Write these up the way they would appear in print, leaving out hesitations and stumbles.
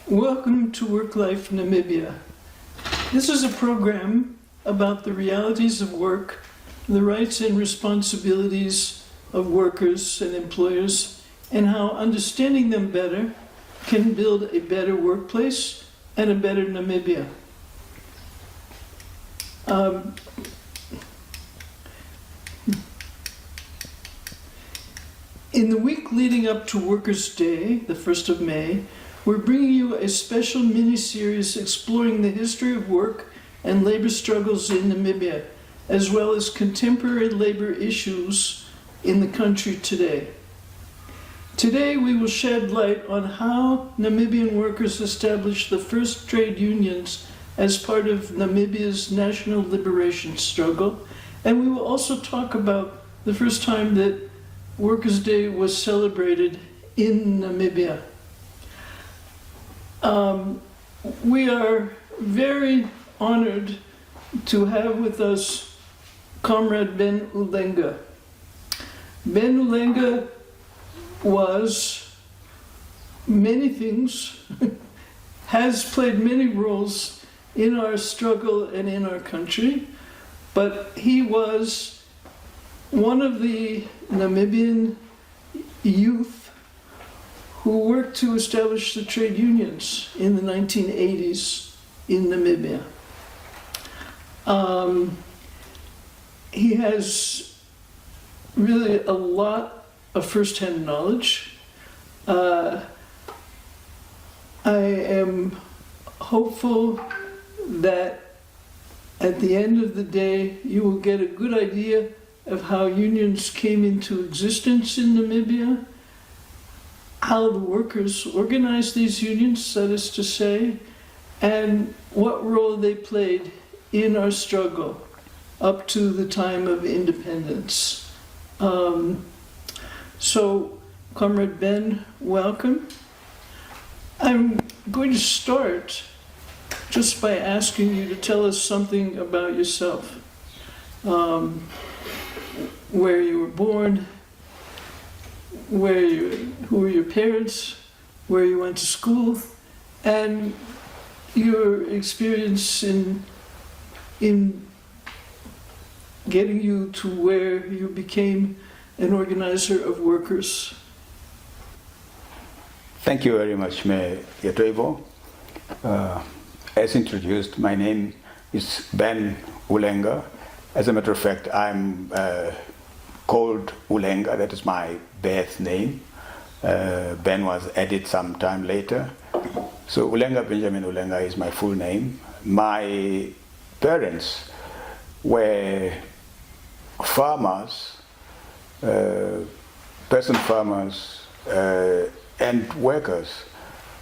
Welcome to WorkLife Namibia. This is a program about the realities of work, the rights and responsibilities of workers and employers, and how understanding them better can build a better workplace and a better Namibia. In the week leading up to Workers' Day, the 1st of May, we're bringing you a special mini-series exploring the history of work and labor struggles in Namibia, as well as contemporary labor issues in the country today. Today we will shed light on how Namibian workers established the first trade unions as part of Namibia's national liberation struggle, and we will also talk about the first time that Workers' Day was celebrated in Namibia. We are very honored to have with us Comrade Ben Ulenga. Ben Ulenga was many things, has played many roles in our struggle and in our country, but he was one of the Namibian youth who worked to establish the trade unions in the 1980s in Namibia. He has really a lot of first-hand knowledge. I am hopeful that at the end of the day you will get a good idea of how unions came into existence in Namibia, how the workers organized these unions, that is to say, and what role they played in our struggle up to the time of independence. So, Comrade Ben, welcome. I'm going to start just by asking you to tell us something about yourself. Where you were born, who were your parents, where you went to school, and your experience in getting you to where you became an organizer of workers. Thank you very much, Toivo. As introduced, my name is Ben Ulenga. As a matter of fact, I'm called Ulenga, that is my birth name. Ben was added some time later. So Ulenga Benjamin Ulenga is my full name. My parents were farmers, peasant farmers and workers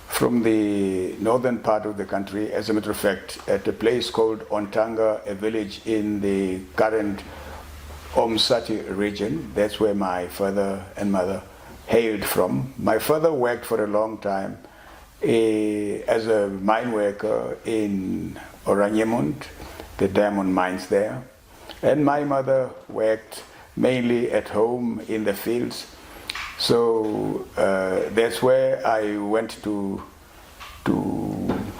from the northern part of the country. As a matter of fact, at a place called Ontanga, a village in the current Omsati region. That's where my father and mother hailed from. My father worked for a long time as a mine worker in Oraniemund, the diamond mines there. And my mother worked mainly at home in the fields. So that's where I went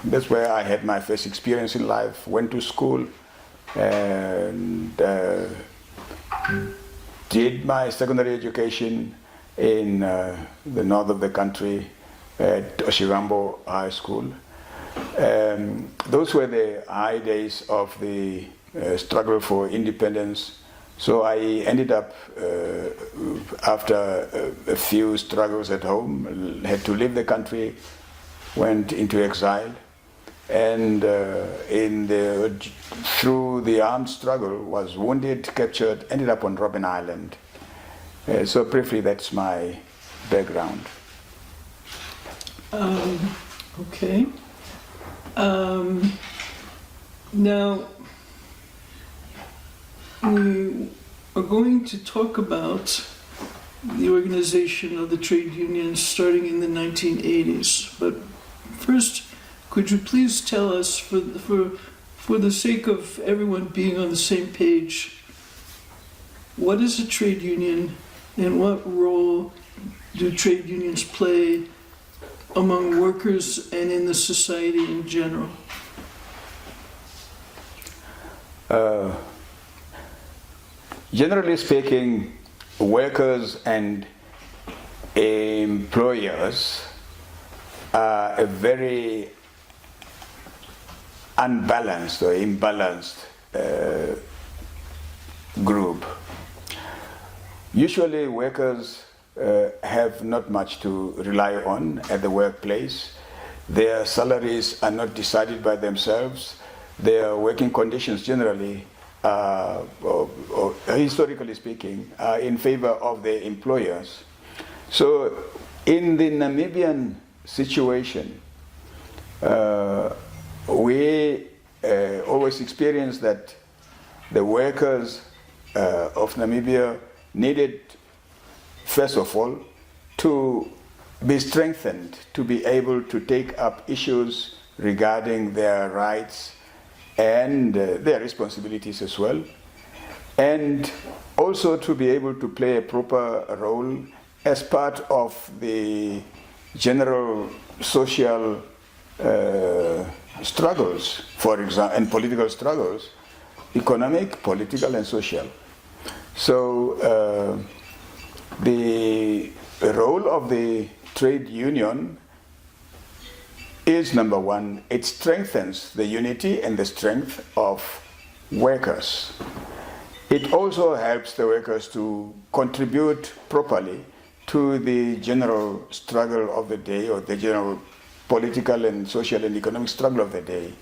that's where I had my first experience in life, went to school and did my secondary education in the north of the country at Oshirambo High School. Those were the high days of the struggle for independence. So I ended up, after a few struggles at home, had to leave the country, went into exile, and through the armed struggle was wounded, captured, ended up on Robben Island. So briefly, that's my background. Okay. Now, we are going to talk about the organization of the trade unions starting in the 1980s. But first, could you please tell us, for the sake of everyone being on the same page, what is a trade union and what role do trade unions play among workers and in the society in general? Generally speaking, workers and employers are a very unbalanced or imbalanced group. Usually workers have not much to rely on at the workplace. Their salaries are not decided by themselves. Their working conditions generally, or historically speaking, are in favor of their employers. So in the Namibian situation, we always experience that the workers of Namibia needed, first of all, to be strengthened, to be able to take up issues regarding their rights and their responsibilities as well, and also to be able to play a proper role as part of the general social struggles, for example, and political struggles, economic, political, and social. So the role of the trade union is, number one, it strengthens the unity and the strength of workers. It also helps the workers to contribute properly to the general struggle of the day, or the general political and social and economic struggle of the day.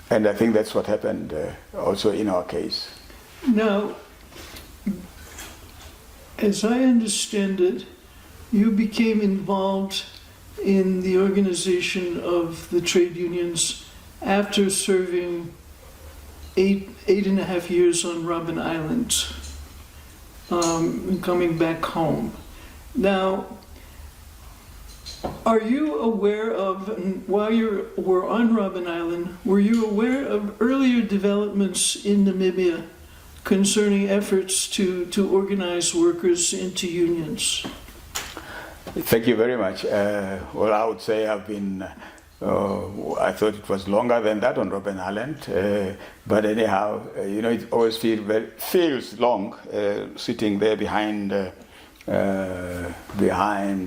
And I think that's what happened also in our case. Now, as I understand it, you became involved in the organization of the trade unions after serving eight and a half years on Robben Island, and coming back home. Now, are you aware of, and while you were on Robben Island, were you aware of earlier developments in Namibia concerning efforts to organize workers into unions? Thank you very much. Well, I would say I've been, I thought it was longer than that on Robben Island, but anyhow, it always feels long sitting there behind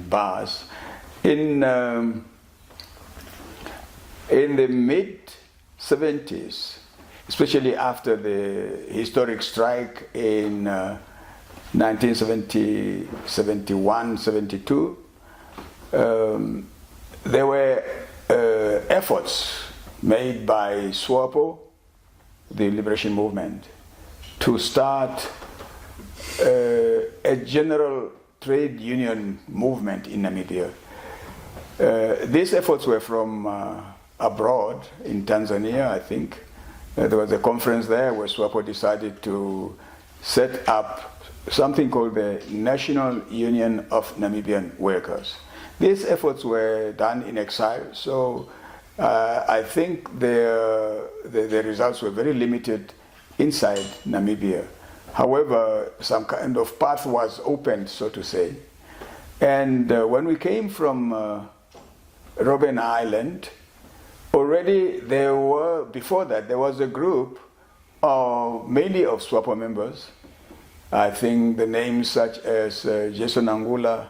bars. In the mid-70s, especially after the historic strike in 1970, 71, 72, there were efforts made by SWAPO, the liberation movement, to start a general trade union movement in Namibia. These efforts were from abroad, in Tanzania, I think. There was a conference there where SWAPO decided to set up something called the National Union of Namibian Workers. These efforts were done in exile, so I think the results were very limited inside Namibia. However, some kind of path was opened, so to say. And when we came from Robben Island, already before that, there was a group mainly of SWAPO members. I think the names such as Jason Angula,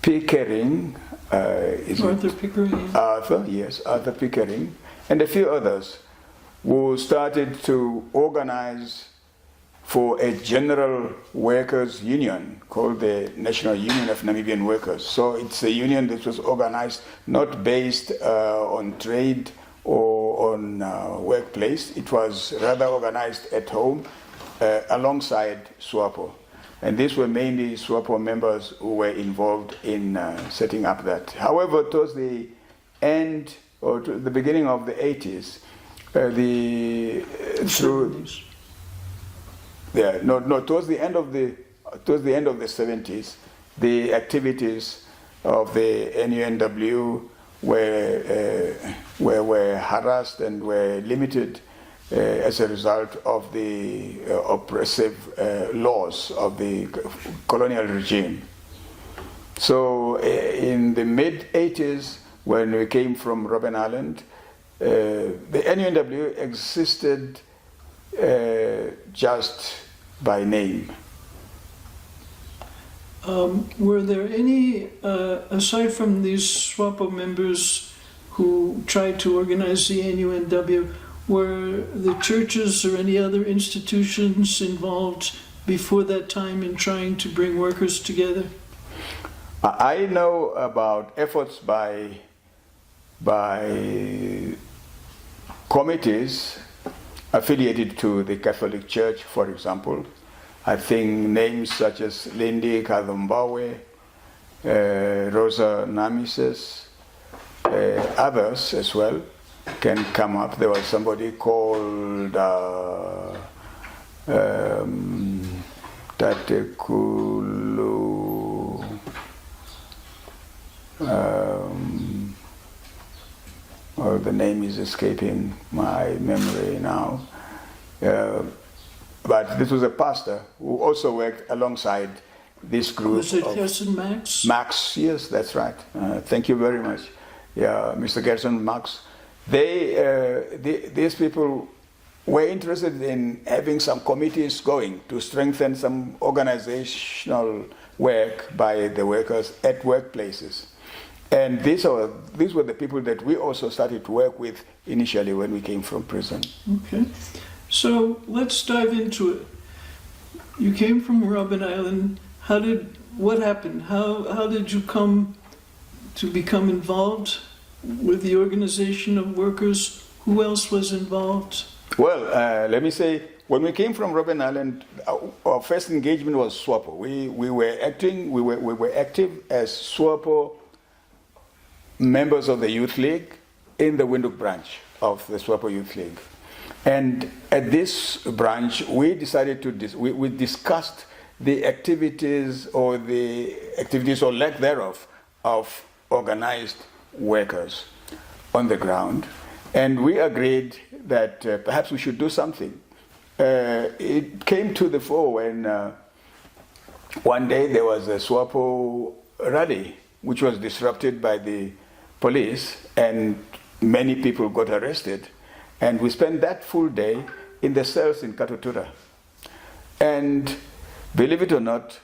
Pickering, Arthur Pickering. Arthur Pickering, and a few others who started to organize for a general workers' union called the National Union of Namibian Workers. So it's a union that was organized not based on trade or on workplace. It was rather organized at home alongside SWAPO. And these were mainly SWAPO members who were involved in setting up that. However, towards the end or to the beginning of the 80s, towards the end of the 70s, the activities of the NUNW were harassed and were limited as a result of the oppressive laws of the colonial regime. So in the mid-80s, when we came from Robben Island, the NUNW existed just by name. Were there any, aside from these SWAPO members who tried to organize the NUNW, were the churches or any other institutions involved before that time in trying to bring workers together? I know about efforts by committees affiliated to the Catholic Church, for example. I think names such as Lindy Kadhumbawe, Rosa Namises, others as well can come up. There was somebody called Tatekulu, or the name is escaping my memory now. But this was a pastor who also worked alongside this group. Was it Gerson Max? Max, yes, that's right. Thank you very much. Yeah, Mr. Gerson Max. These people were interested in having some committees going to strengthen some organizational work by the workers at workplaces. And these were the people that we also started to work with initially when we came from prison. Okay. So let's dive into it. You came from Robben Island. What happened? How did you come to become involved with the organization of workers? Who else was involved? Well, let me say, when we came from Robben Island, our first engagement was SWAPO. We were active as SWAPO members of the Youth League in the Windhoek branch of the SWAPO Youth League. And at this branch, we decided to, we discussed the activities or lack thereof of organized workers on the ground. And we agreed that perhaps we should do something. It came to the fore when one day there was a SWAPO rally, which was disrupted by the police, and many people got arrested. And we spent that full day in the cells in Katutura. And believe it or not,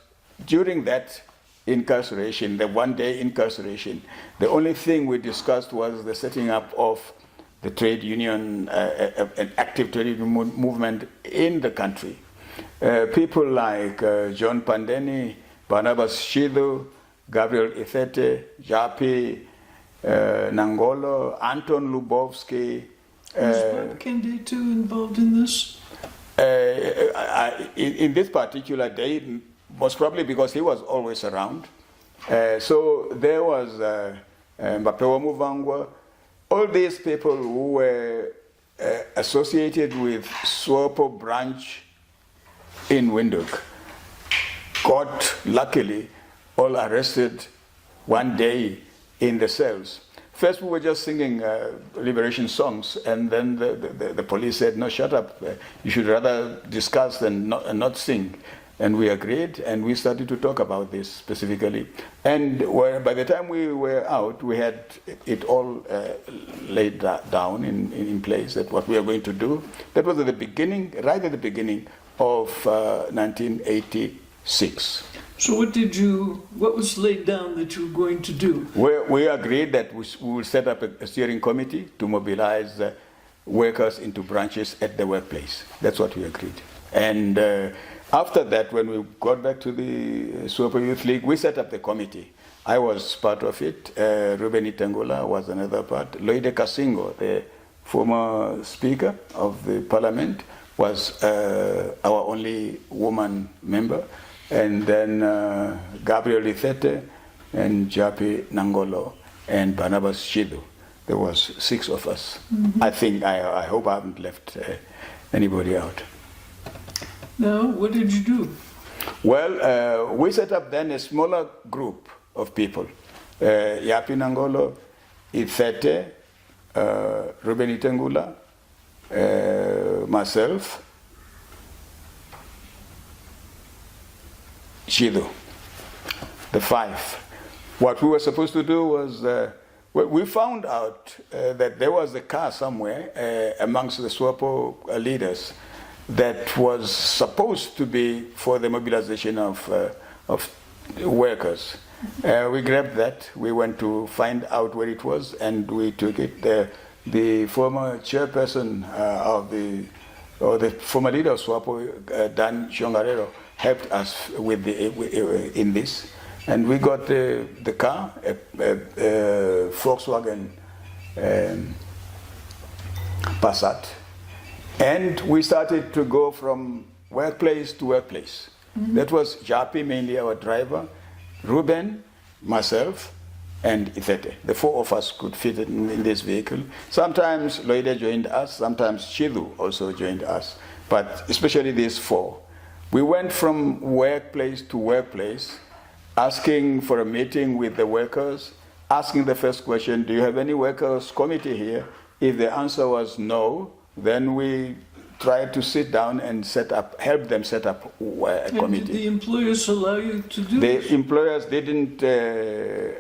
during that incarceration, the one-day incarceration, the only thing we discussed was the setting up of the trade union, an active trade union movement in the country. People like John Pandeni, Barnabas Shido, Gabriel Ithete, Japi, Nangolo, Anton Lubovsky. Was Bob Kende too involved in this? In this particular day, most probably because he was always around. So there was Mbapewa Muvangwa, all these people who were associated with SWAPO branch in Windhoek got, luckily, all arrested one day in the cells. First, we were just singing liberation songs, and then the police said, no, shut up. You should rather discuss than not sing. And we agreed, and we started to talk about this specifically. And by the time we were out, we had it all laid down in place, that what we are going to do. That was at the beginning, right at the beginning of 1986. So what was laid down that you were going to do? We agreed that we will set up a steering committee to mobilize workers into branches at the workplace. That's what we agreed. And after that, when we got back to the SWAPO Youth League, we set up the committee. I was part of it. Ruben Itengula was another part. Loide Kasingo, the former speaker of the parliament, was our only woman member. And then Gabriel Ithete and Japi Nangolo and Barnabas Shido. There was 6 of us. Mm-hmm. I hope I haven't left anybody out. Now, what did you do? Well, we set up then a smaller group of people. Japi Nangolo, Ithete, Ruben Itengula, myself, Chido, the 5. What we were supposed to do was, we found out that there was a car somewhere amongst the SWAPO leaders that was supposed to be for the mobilization of workers. We grabbed that, we went to find out where it was, and we took it. The former chairperson or the former leader of SWAPO, Dan Shongarero, helped us in this. And we got the car, a Volkswagen Passat, and we started to go from workplace to workplace. Mm-hmm. That was Japi, mainly our driver, Ruben, myself, and Ithete. The 4 of us could fit in this vehicle. Sometimes Loide joined us, sometimes Chidu also joined us, but especially these 4. We went from workplace to workplace, asking for a meeting with the workers, asking the first question, do you have any workers committee here? If the answer was no, then we tried to sit down and help them set up a committee. Did the employers allow you to do this? The employers didn't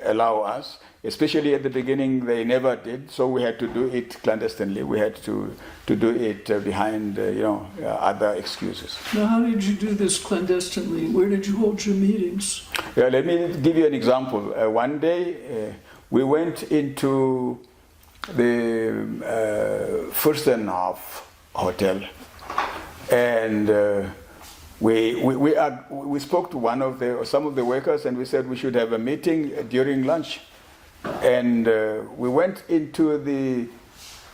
allow us, especially at the beginning. They never did, so we had to do it clandestinely. We had to do it behind, other excuses. Now, how did you do this clandestinely? Where did you hold your meetings? Yeah, let me give you an example. One day, we went into the Fürstenhof Hotel, and we spoke to some of the workers, and we said we should have a meeting during lunch. And we went into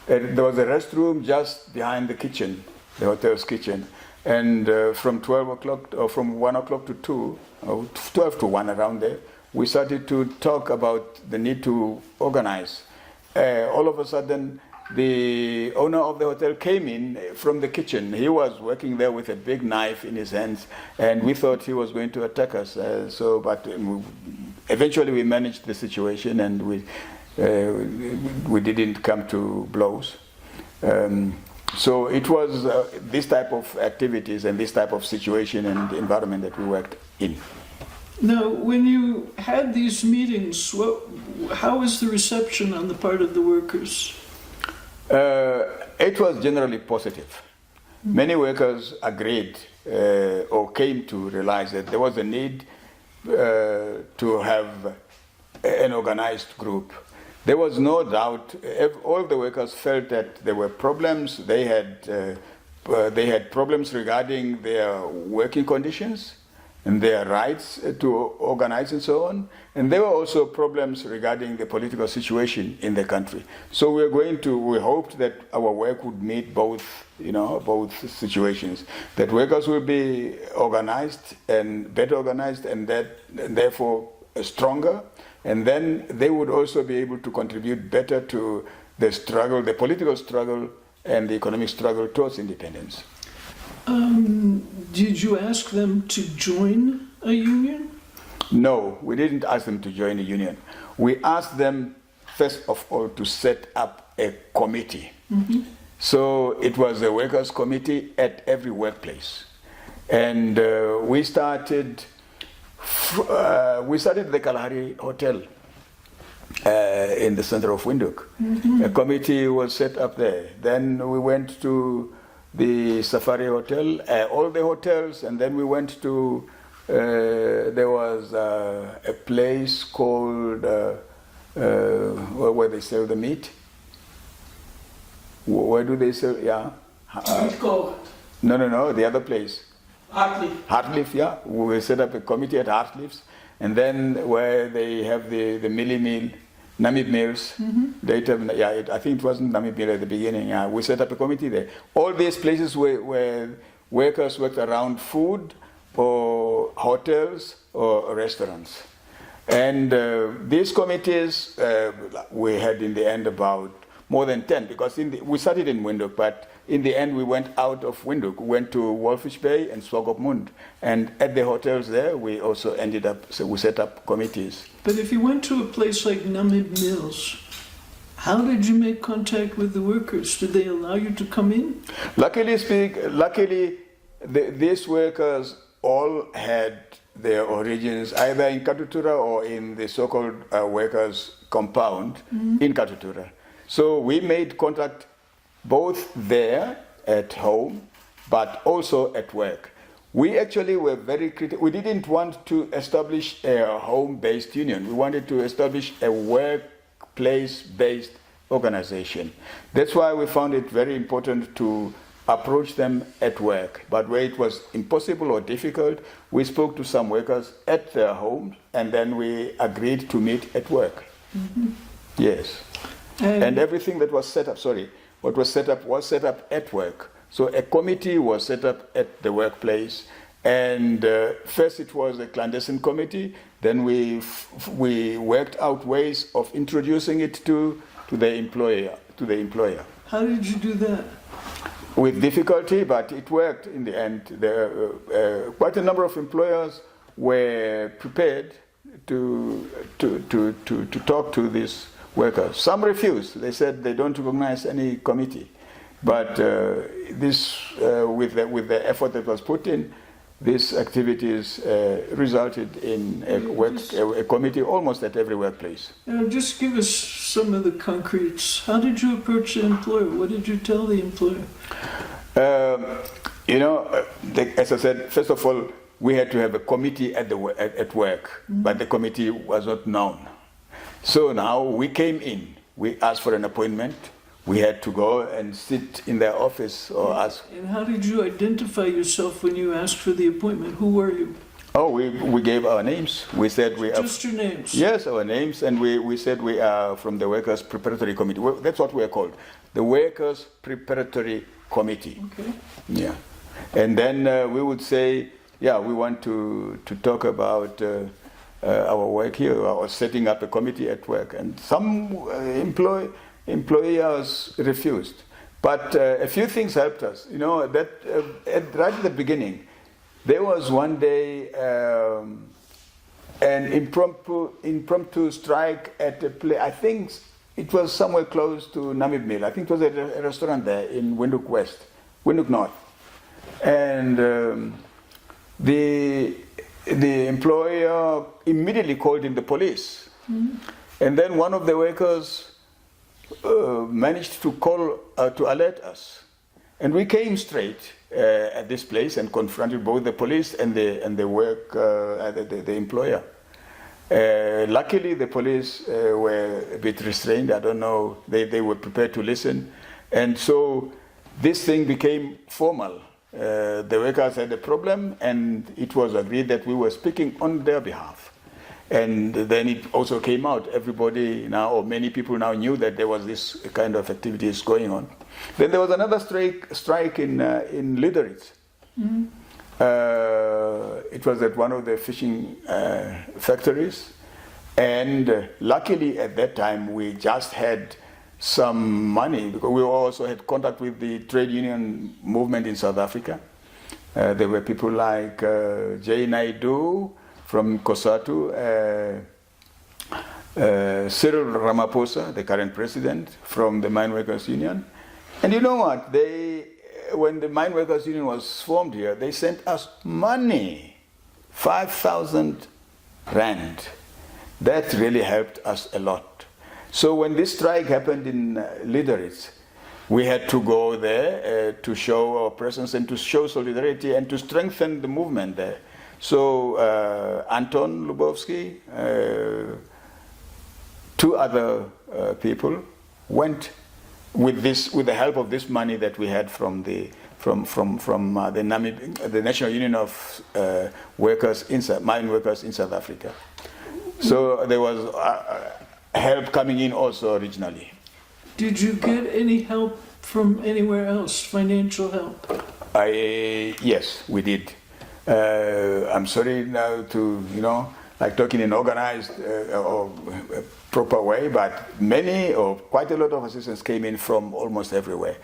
there was a restroom just behind the kitchen, the hotel's kitchen. And from 12 o'clock, or from 1 o'clock to 2, or 12 to 1 around there, we started to talk about the need to organize. All of a sudden, the owner of the hotel came in from the kitchen. He was working there with a big knife in his hands, and we thought he was going to attack us. But eventually we managed the situation, and we didn't come to blows. So it was this type of activities and this type of situation and environment that we worked in. Now, when you had these meetings, how was the reception on the part of the workers? It was generally positive. Many workers agreed or came to realize that there was a need to have an organized group. There was no doubt. All the workers felt that there were problems. They had problems regarding their working conditions and their rights to organize and so on. And there were also problems regarding the political situation in the country. So we hoped that our work would meet both situations. That workers will be organized and better organized, and therefore stronger. And then they would also be able to contribute better to the struggle, the political struggle and the economic struggle towards independence. Did you ask them to join a union? No, we didn't ask them to join a union. We asked them, first of all, to set up a committee. Mm-hmm. So it was a workers' committee at every workplace. And we started the Kalahari Hotel in the center of Windhoek. Mm-hmm. A committee was set up there. Then we went to the Safari Hotel, all the hotels, and then we went to, there was a place called, where they sell the meat. Where do they sell, yeah? No, the other place. Hartleaf, yeah. We set up a committee at Hartleaf's, and then where they have the Millie Meal, Namib Mills. Mm-hmm. I think it wasn't Namib Mill at the beginning. Yeah, we set up a committee there. All these places where workers worked around food or hotels or restaurants. And these committees, we had in the end about more than 10, because we started in Windhoek, but in the end we went out of Windhoek. We went to Walfish Bay and Swakopmund. And at the hotels there, we also we set up committees. But if you went to a place like Namib Mills, How did you make contact with the workers? Did they allow you to come in? Luckily, these workers all had their origins either in Katutura or in the so-called workers' compound in Katutura. So we made contact both there at home, but also at work. We actually were very critical. We didn't want to establish a home-based union. We wanted to establish a workplace-based organization. That's why we found it very important to approach them at work. But where it was impossible or difficult, we spoke to some workers at their homes, and then we agreed to meet at work. Yes. And everything that was set up, what was set up at work. So a committee was set up at the workplace, and first it was a clandestine committee. Then we worked out ways of introducing it to the employer. How did you do that? With difficulty, but it worked in the end. Quite a number of employers were prepared to talk to these workers. Some refused. They said they don't recognize any committee. But with the effort that was put in, these activities resulted in a committee almost at every workplace. Just give us some of the concretes. How did you approach the employer? What did you tell the employer? As I said, first of all, we had to have a committee at work, but the committee was not known. So now we came in. We asked for an appointment. We had to go and sit in their office or ask. And how did you identify yourself when you asked for the appointment? Who were you? Oh, we gave our names. We said we are. Just your names? Yes, our names, and we said we are from the Workers' Preparatory Committee. Well, that's what we are called, the Workers' Preparatory Committee. Okay. Yeah, and then we would say, yeah, we want to talk about our work here, or setting up a committee at work, and some employers refused. But a few things helped us. That right at the beginning, there was one day an impromptu strike at a place. I think it was somewhere close to Namib Mill. I think it was at a restaurant there in Windhoek North. And the employer immediately called in the police. And then one of the workers managed to call to alert us, and we came straight at this place and confronted both the police and the employer. Luckily, the police were a bit restrained. I don't know. They were prepared to listen, and so this thing became formal. The workers had a problem, and it was agreed that we were speaking on their behalf. And then it also came out. Everybody now, or many people now, knew that there was this kind of activities going on. Then there was another strike in Lideritz. It was at one of the fishing factories, and luckily at that time we just had some money, because we also had contact with the trade union movement in South Africa. There were people like J. Naidu from COSATU, Cyril Ramaphosa, the current president, from the Mine Workers Union. And you know what? When the Mine Workers Union was formed here, they sent us money, 5,000 rand. That really helped us a lot. So when this strike happened in Lideritz, we had to go there to show our presence and to show solidarity and to strengthen the movement there. So Anton Lubowski, two other people went with the help of this money that we had from the National Union of Mine Workers in South Africa. So there was help coming in also originally. Did you get any help from anywhere else, financial help? Yes, we did. I'm sorry now to, like talking in organized or proper way, but many or quite a lot of assistance came in from almost everywhere.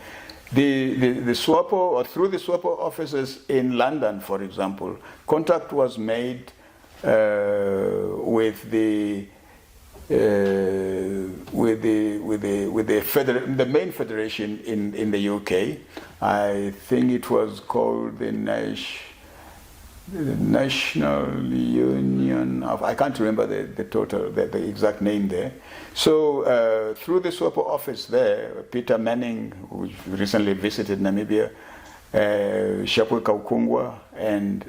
The SWAPO, or through the SWAPO offices in London, for example, contact was made with the the main federation in the UK. I think it was called the National Union of, I can't remember the exact name there. So through the SWAPO office there, Peter Manning, who recently visited Namibia, Shapwe Kaukungwa, and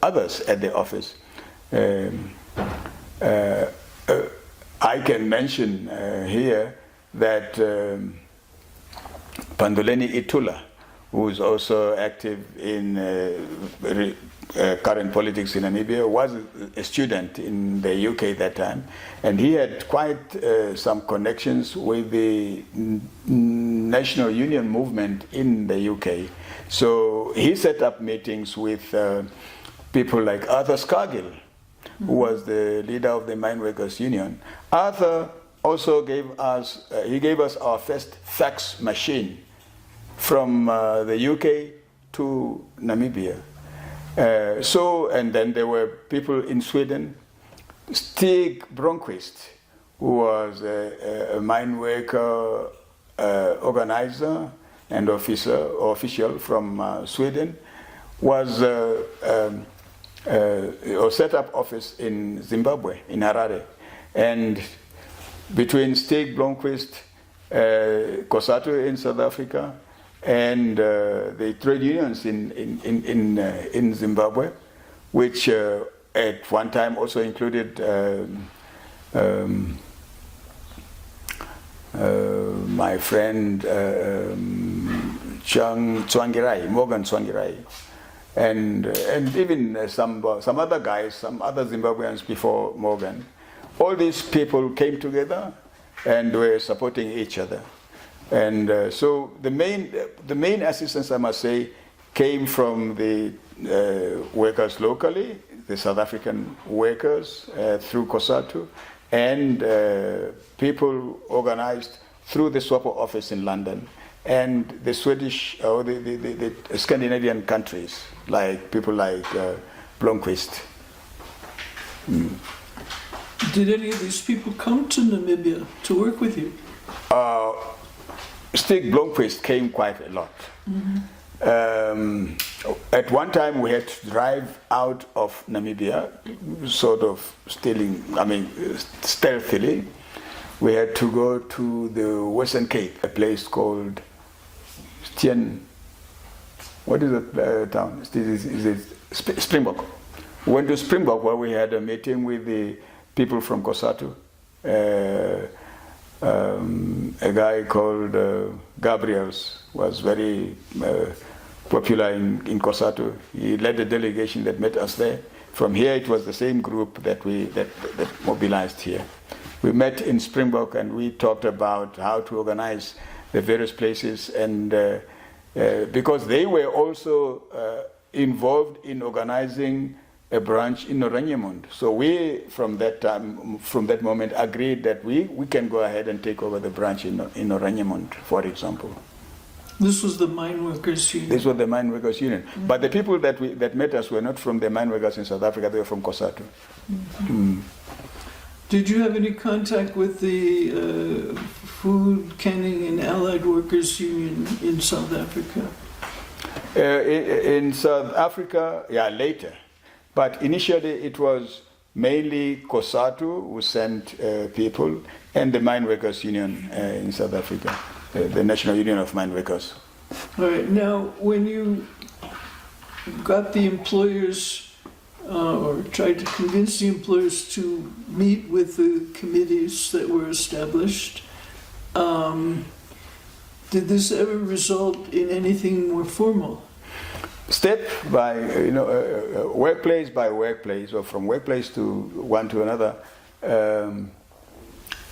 others at the office. I can mention here that Pandoleni Itula, who is also active in current politics in Namibia, was a student in the UK that time, and he had quite some connections with the National Union movement in the UK. So he set up meetings with people like Arthur Scargill, who was the leader of the Mine Workers Union. Arthur also gave us our first fax machine from the UK to Namibia. And then there were people in Sweden. Stig Bronquist, who was a mine worker organizer and official from Sweden, was or set up office in Zimbabwe, in Harare. And between Stig Blomqvist, COSATU in South Africa, and the trade unions in Zimbabwe, which at one time also included my friend Morgan Tsvangirai, and even some other guys, some other Zimbabweans before Morgan. All these people came together and were supporting each other. And so the main assistance, I must say, came from the workers locally, the South African workers through COSATU, and people organized through the SWAPO office in London, and the Swedish or the Scandinavian countries, like people like Blomqvist. Did any of these people come to Namibia to work with you? Stig Blomqvist came quite a lot. Mm-hmm. At one time we had to drive out of Namibia, sort of stealthily. We had to go to the Western Cape, a place called Stien. What is that town? Is it Springbok? We went to Springbok where we had a meeting with the people from COSATU. A guy called Gabriels was very popular in COSATU. He led the delegation that met us there. From here, it was the same group that mobilized here. We met in Springbok and we talked about how to organize the various places, and because they were also involved in organizing a branch in Oraniemund. So we, from that moment, agreed that we can go ahead and take over the branch in Oraniemund, for example. This was the Mine Workers Union? This was the Mine Workers Union. Mm-hmm. But the people that met us were not from the mine workers in South Africa, they were from COSATU. Mm-hmm. Mm. Did you have any contact with the Food Canning and Allied Workers Union in South Africa? In South Africa, yeah, later. But initially it was mainly COSATU who sent people, and the Mine Workers Union in South Africa, the National Union of Mine Workers. All right, now when you got the employers or tried to convince the employers to meet with the committees that were established, did this ever result in anything more formal? Step by, workplace by workplace, or from workplace to one to another,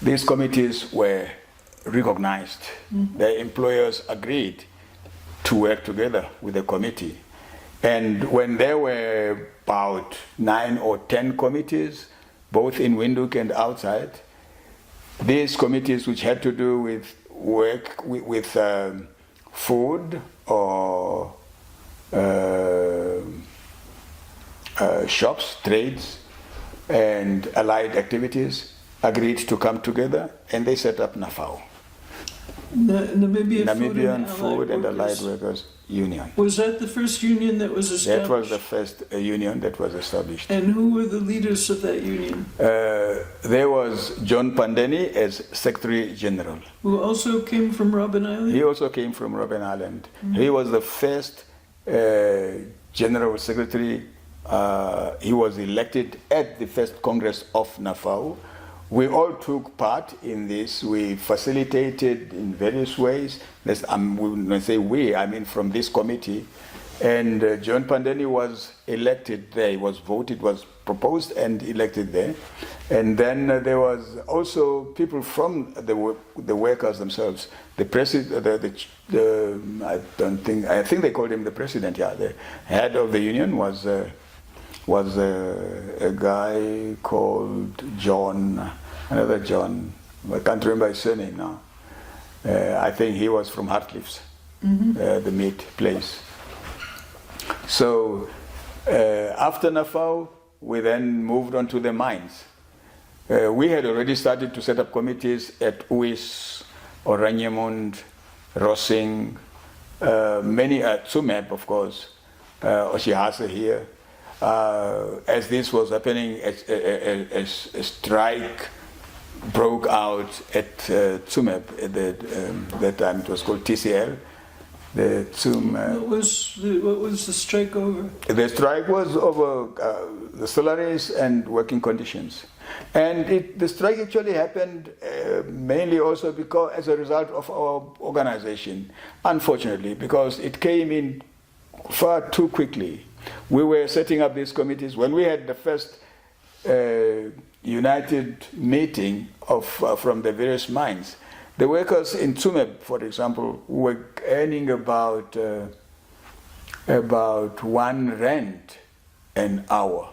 these committees were recognized. Mm-hmm. The employers agreed to work together with the committee. And when there were about 9 or 10 committees, both in Windhoek and outside, these committees which had to do with work, with food or shops, trades, and allied activities, agreed to come together, and they set up NAFAO, Namibian Food and Allied Workers. Workers Union. Was that the first union that was established? That was the first union that was established. And who were the leaders of that union? There was John Pandeni as Secretary General. Who also came from Robben Island? He also came from Robben Island. He was the first General Secretary. He was elected at the first Congress of NAFAO. We all took part in this. We facilitated in various ways. When I say we, I mean from this committee. And John Pandeni was elected there. He was voted, was proposed and elected there. And then there was also people from the workers themselves. The president, I think they called him the president. Yeah, the head of the union was a guy called John. Another John, I can't remember his surname now. I think he was from Hartliffs, the meat place. So after NAFAO, we then moved on to the mines. We had already started to set up committees at UIS, Oraniemund, Rossing, many at Tsumeb, of course, Oshihase here. As this was happening, a strike broke out at Tsumeb. At that time it was called TCL. What was the strike over? The strike was over the salaries and working conditions. And the strike actually happened mainly also because as a result of our organization, unfortunately, because it came in far too quickly. We were setting up these committees. When we had the first united meeting from the various mines, the workers in Tsumeb, for example, were earning about 1 rand an hour.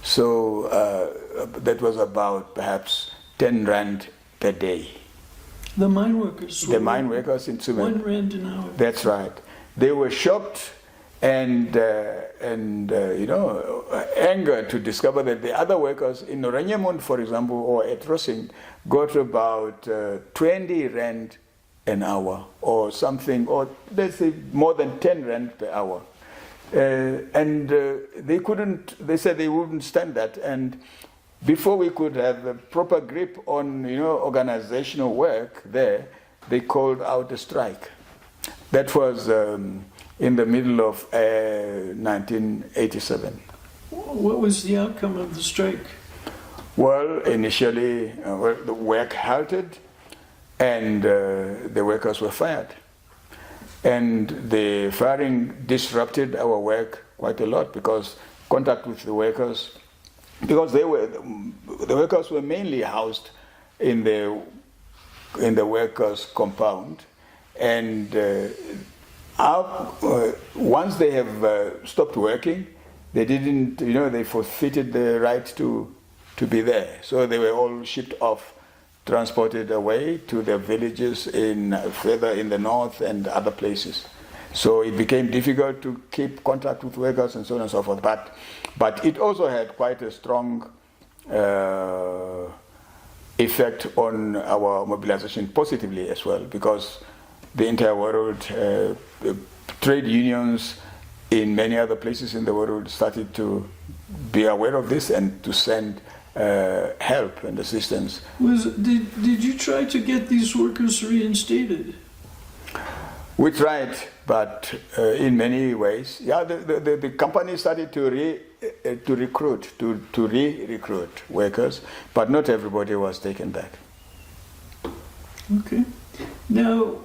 So that was about perhaps 10 rand per day. The mine workers? The mine workers in Tsumeb. 1 rand an hour. That's right. They were shocked and angered to discover that the other workers in Oraniemund, for example, or at Rossing, got about 20 rand an hour or something, or let's say more than 10 rand per hour. They said they wouldn't stand that. And before we could have a proper grip on, organizational work there, they called out a strike. That was in the middle of 1987. What was the outcome of the strike? Well, initially, the work halted and the workers were fired. And the firing disrupted our work quite a lot because contact with the workers, because the workers were mainly housed in the workers' compound, and once they have stopped working, they didn't, they forfeited the right to be there. So they were all shipped off, transported away to their villages further in the north and other places. So it became difficult to keep contact with workers and so on and so forth. But it also had quite a strong effect on our mobilization positively as well, because the entire world, trade unions in many other places in the world started to be aware of this and to send help and assistance. Did you try to get these workers reinstated? We tried, but in many ways, the company started to recruit workers, but not everybody was taken back. Okay. Now,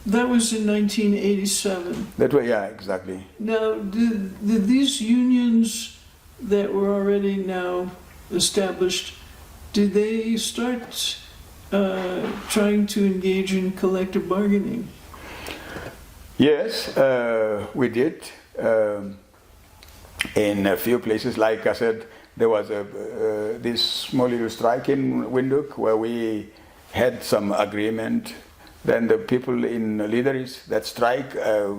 that was in 1987. Exactly. Now, did these unions that were already now established, did they start trying to engage in collective bargaining? Yes, we did. In a few places, like I said, there was this small little strike in Windhoek where we had some agreement. Then the people in Leaderies, that strike,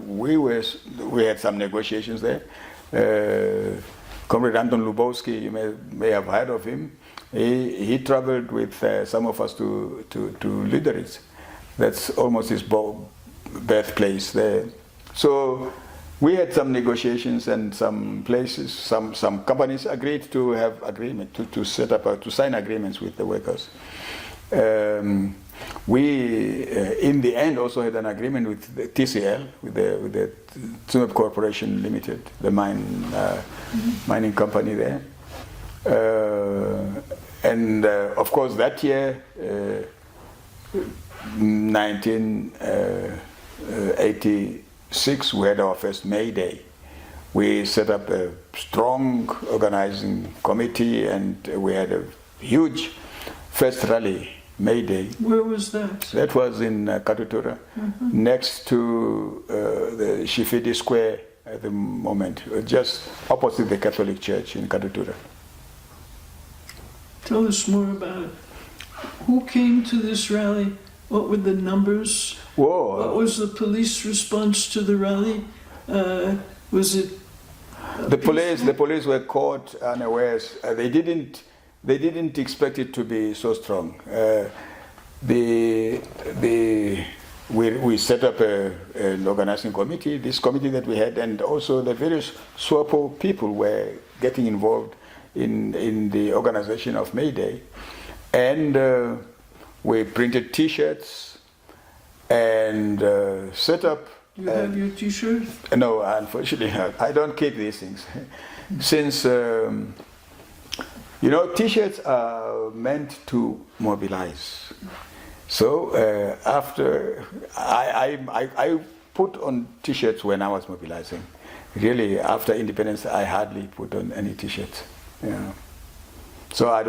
we had some negotiations there. Comrade Anton Lubowski, you may have heard of him. He traveled with some of us to Lüderitz. That's almost his birthplace there. So we had some negotiations, and some places, some companies agreed to have agreement to set up to sign agreements with the workers. We in the end also had an agreement with the TCL, with the Tsumeb Corporation Limited, the mining company there. And of course that year, 1986, we had our first May Day. We set up a strong organizing committee, and we had a huge first rally, May Day. Where was that? That was in Katutura, next to the Shifidi Square at the moment, just opposite the Catholic Church in Katutura. Tell us more about it. Who came to this rally? What were the numbers? Whoa. What was the police response to the rally? Was it the police were caught unawares. They didn't expect it to be so strong. We set up an organizing committee, this committee that we had, and also the various SWAPO people were getting involved in the organization of May Day. And we printed T-shirts and set up. You have your T-shirt? No, unfortunately, I don't keep these things. Since, T-shirts are meant to mobilize. So after, I put on T-shirts when I was mobilizing. Really, after independence, I hardly put on any T-shirts. Yeah. So I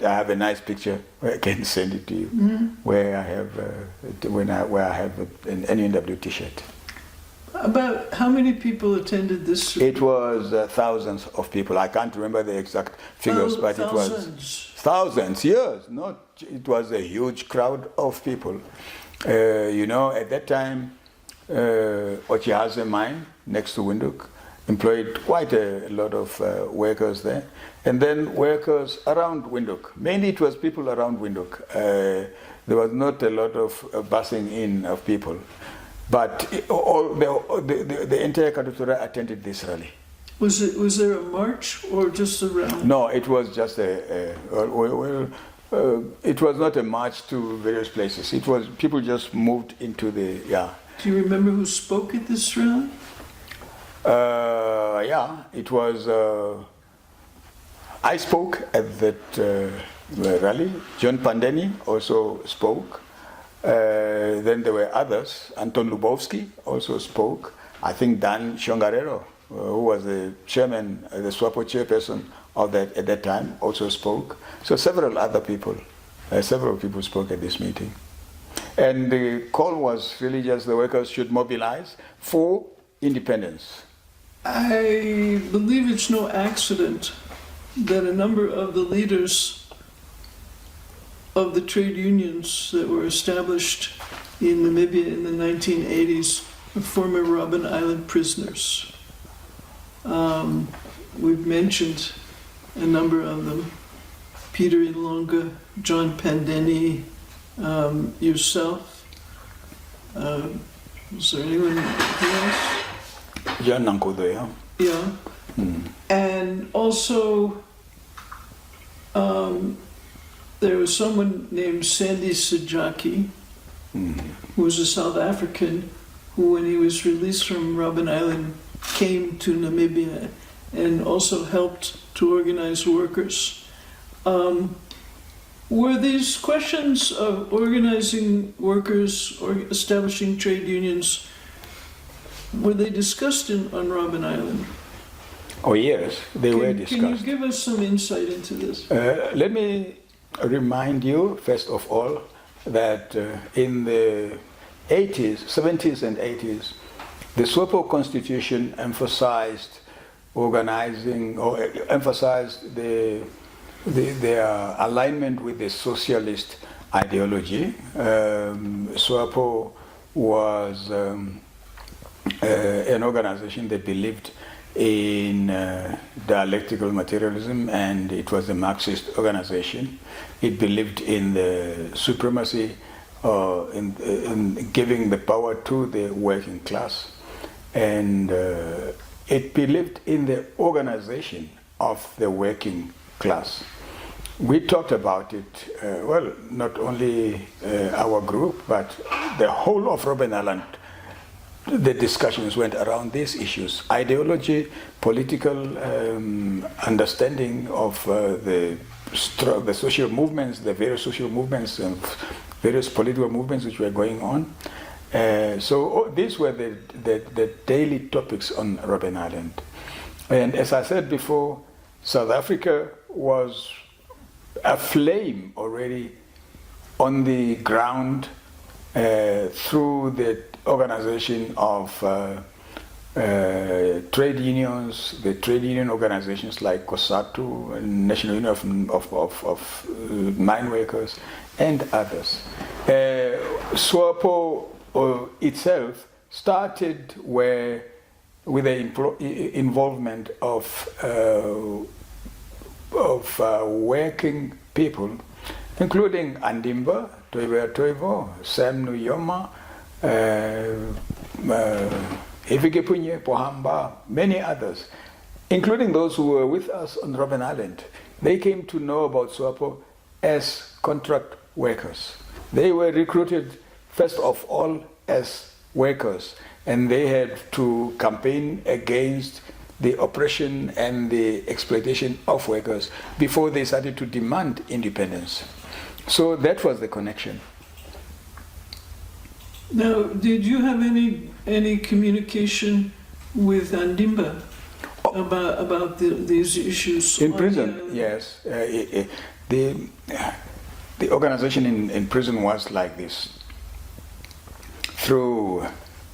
have a nice picture where I can send it to you, where I have an NUNW T-shirt. About how many people attended this? It was thousands of people. I can't remember the exact figures, but it was thousands. Yes, it was a huge crowd of people. At that time, Ochihaze mine next to Windhoek employed quite a lot of workers there, and then workers around Windhoek. Mainly it was people around Windhoek. There was not a lot of bussing in of people, but the entire Katutura attended this rally. Was there a march or just a rally? No, it was just it was not a march to various places. It was people just moved into the Do you remember who spoke at this rally? It was. I spoke at that rally. John Pandeni also spoke. Then there were others. Anton Lubowski also spoke. I think Dan Shongarero, who was the chairman, the SWAPO chairperson of that at that time, also spoke. So several other people, spoke at this meeting. And the call was really just the workers should mobilize for independence. I believe it's no accident that a number of the leaders of the trade unions that were established in Namibia in the 1980s are former Robben Island prisoners. We've mentioned a number of them. Peter Ulenga, John Pandeni, yourself. Was there anyone else? John Nankodo, yeah. Yeah. And also, there was someone named Sandy Sajaki, who was a South African, who, when he was released from Robben Island, came to Namibia and also helped to organize workers. Were these questions of organizing workers or establishing trade unions, were they discussed on Robben Island? Oh yes, they were discussed. Can you give us some insight into this? Let me remind you, first of all, that in the 70s and 80s, the SWAPO constitution emphasized organizing, or emphasized their alignment with the socialist ideology. SWAPO was an organization that believed in dialectical materialism, and it was a Marxist organization. It believed in the supremacy, in giving the power to the working class, and it believed in the organization of the working class. We talked about it, well, not only our group, but the whole of Robben Island. The discussions went around these issues: ideology, political understanding of the social movements, the various social movements and various political movements which were going on. So these were the daily topics on Robben Island. And as I said before, South Africa was aflame already on the ground through the organization of trade unions, the trade union organizations like COSATU, National Union of Mine Workers, and others. SWAPO itself started with the involvement of working people, including Andimba, Toivo, Sam Nuyoma, Vicki, Pohamba, many others, including those who were with us on Robben Island. They came to know about SWAPO as contract workers. They were recruited first of all as workers, and they had to campaign against the oppression and the exploitation of workers before they started to demand independence. So that was the connection. Now, did you have any communication with Andimba about these issues? In prison, yes. The organization in prison was like this. Through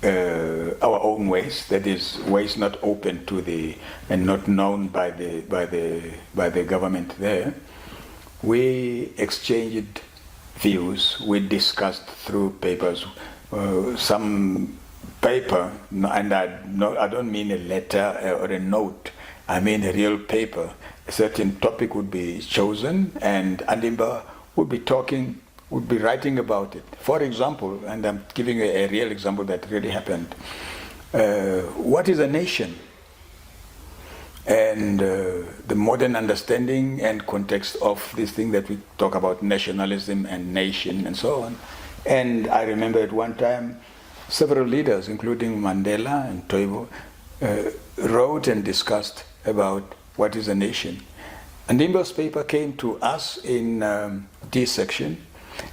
our own ways, that is, ways not open to and not known by the government there, we exchanged views. We discussed through papers. Some paper, and I don't mean a letter or a note, I mean a real paper. A certain topic would be chosen, and Andimba would be writing about it. For example, and I'm giving a real example that really happened. What is a nation? And the modern understanding and context of this thing that we talk about, nationalism and nation and so on. And I remember at one time, several leaders, including Mandela and Toivo, wrote and discussed about what is a nation. And Ndimba's paper came to us in D section,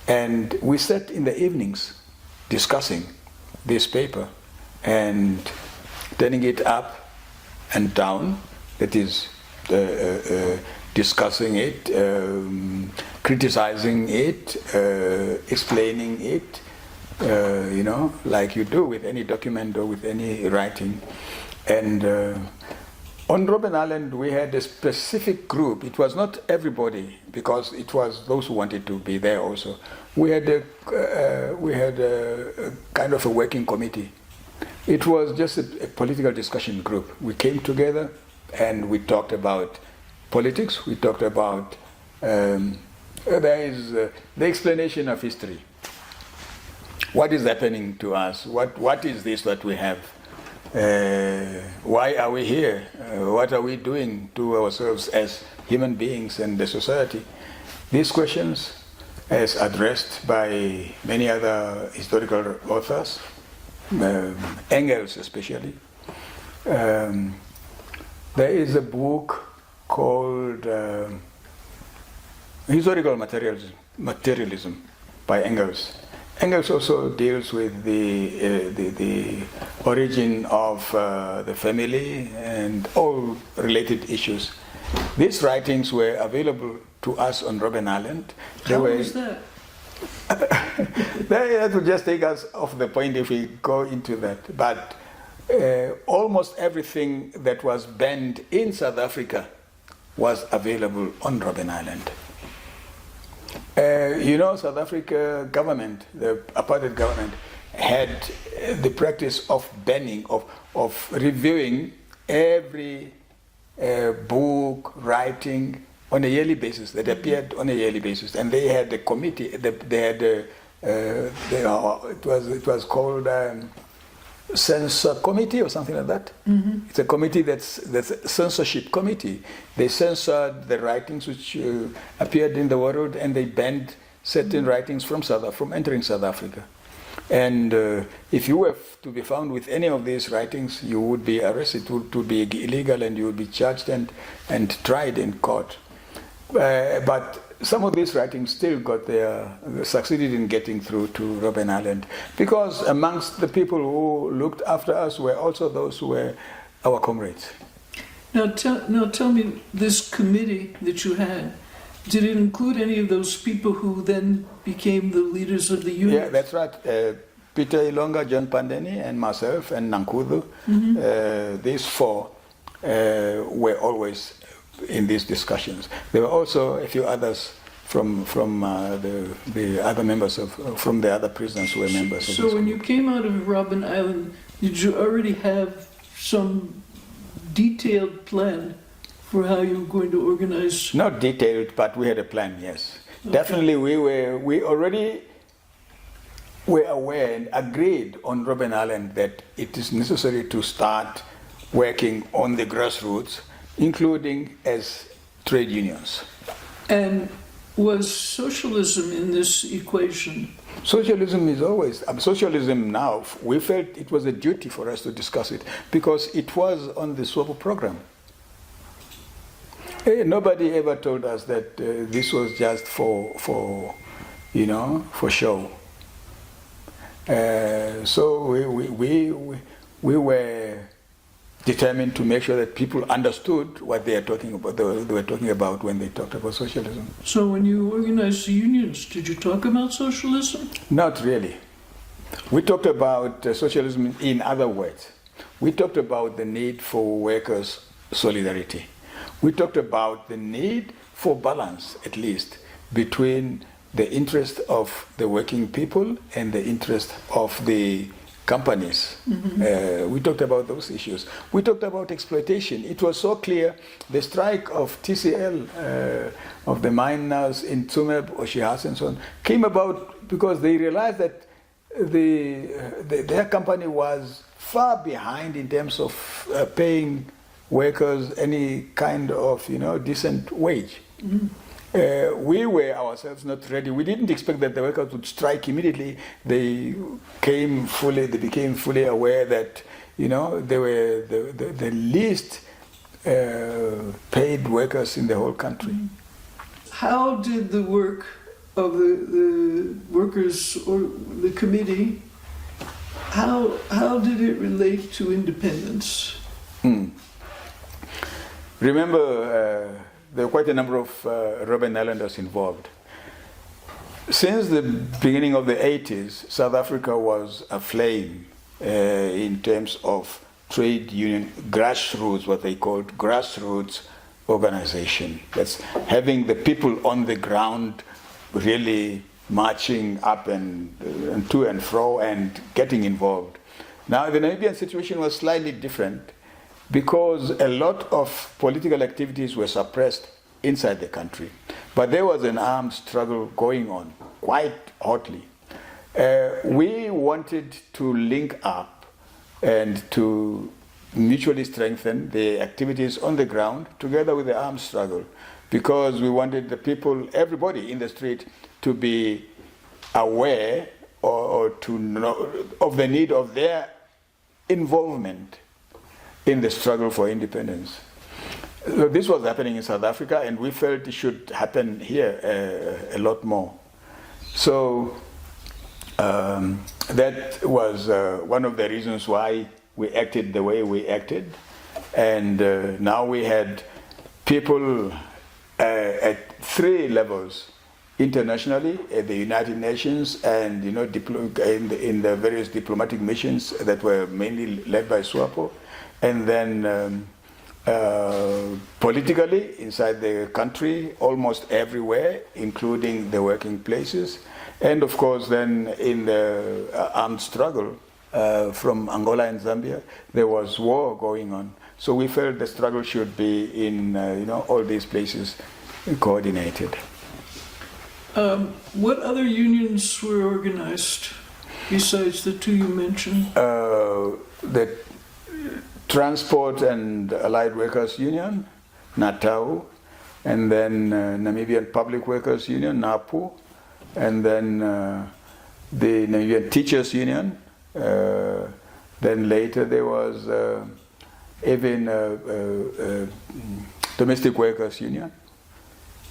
and we sat in the evenings discussing this paper and turning it up and down, that is, discussing it, criticizing it, explaining it, like you do with any document or with any writing. And on Robben Island, we had a specific group. It was not everybody, because it was those who wanted to be there also. We had a kind of a working committee. It was just a political discussion group. We came together and we talked about politics. We talked about there is the explanation of history. What is happening to us? What is this that we have? Why are we here? What are we doing to ourselves as human beings and the society? These questions, as addressed by many other historical authors, Engels especially. There is a book called Historical Materialism by Engels. Engels also deals with the origin of the family and all related issues. These writings were available to us on Robben Island. How was that? That would just take us off the point if we go into that. But almost everything that was banned in South Africa was available on Robben Island. South Africa government, the apartheid government, had the practice of banning, of reviewing every book, writing on a yearly basis that appeared on a yearly basis, and they had a committee. They had it was called censor committee or something like that. Mm-hmm. It's a committee that's a censorship committee. They censored the writings which appeared in the world, and they banned certain writings from entering South Africa. And if you were to be found with any of these writings, you would be arrested. It would be illegal, and you would be charged and tried in court. But some of these writings still succeeded in getting through to Robben Island, because amongst the people who looked after us were also those who were our comrades. Now tell me, this committee that you had, did it include any of those people who then became the leaders of the unit? Yeah, that's right. Peter Ilonga, John Pandeni, and myself, and Nankudu, these four were always in these discussions. There were also a few others from the other members from the other prisoners who were members of this. So when you came out of Robben Island, did you already have some detailed plan for how you were going to organize? Not detailed, but we had a plan, yes. Okay. Definitely we already were aware and agreed on Robben Island that it is necessary to start working on the grassroots, including as trade unions. And was socialism in this equation? Socialism is always, socialism now, we felt it was a duty for us to discuss it because it was on the SWAPO program. Nobody ever told us that this was just for show. So we were determined to make sure that people understood what they were talking about when they talked about socialism. So when you organized the unions, did you talk about socialism? Not really. We talked about socialism in other words. We talked about the need for workers' solidarity. We talked about the need for balance, at least, between the interest of the working people and the interest of the companies. Mm-hmm. We talked about those issues. We talked about exploitation. It was so clear. The strike of TCL, of the miners in Tsumeb, Oshihas and so on, came about because they realized that their company was far behind in terms of paying workers any kind of decent wage. Mm-hmm. We were ourselves not ready. We didn't expect that the workers would strike immediately. They became fully aware that they were the least paid workers in the whole country. How did the work of the workers or the committee, how did it relate to independence? Remember, there were quite a number of Robben Islanders involved. Since the beginning of the 80s, South Africa was aflame in terms of trade union grassroots, what they called grassroots organization. That's having the people on the ground really marching up and to and fro and getting involved. Now, the Namibian situation was slightly different, because a lot of political activities were suppressed inside the country. But there was an armed struggle going on quite hotly. We wanted to link up and to mutually strengthen the activities on the ground together with the armed struggle, because we wanted the people, everybody in the street, to be aware or to know of the need of their involvement in the struggle for independence. So this was happening in South Africa, and we felt it should happen here a lot more. So that was one of the reasons why we acted the way we acted. And now we had people at three levels: internationally, at the United Nations, and in the various diplomatic missions that were mainly led by SWAPO. And then politically, inside the country, almost everywhere, including the working places. And of course, then in the armed struggle from Angola and Zambia, there was war going on. So we felt the struggle should be in all these places coordinated. What other unions were organized besides the two you mentioned? The Transport and Allied Workers Union, NATAU, and then Namibian Public Workers Union, NAPU, and then the Namibian Teachers Union. Then later there was even Domestic Workers Union.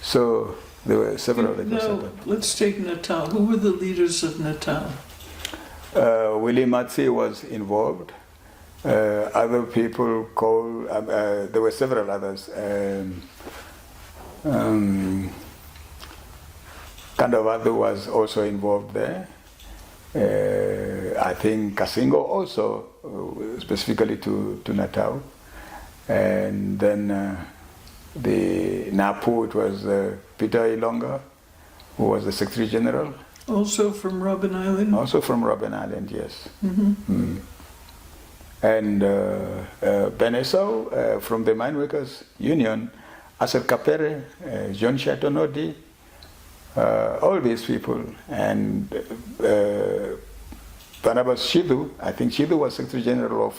So there were several that were set Now, up. let's take Natal. Who were the leaders of Natal? Willie Matsi was involved. Other people called, there were several others. Kandavadu was also involved there. I think Kasingo also, specifically to Natal. And then the Napu, it was Peter Ilonga, who was the Secretary General. Also from Robben Island? Also from Robben Island, yes. Mm-hmm. And Benesau from the Mine Workers Union, Asel Kapere, John Chatonodi, all these people. And Barnabas Shidu, I think Shidu was Secretary General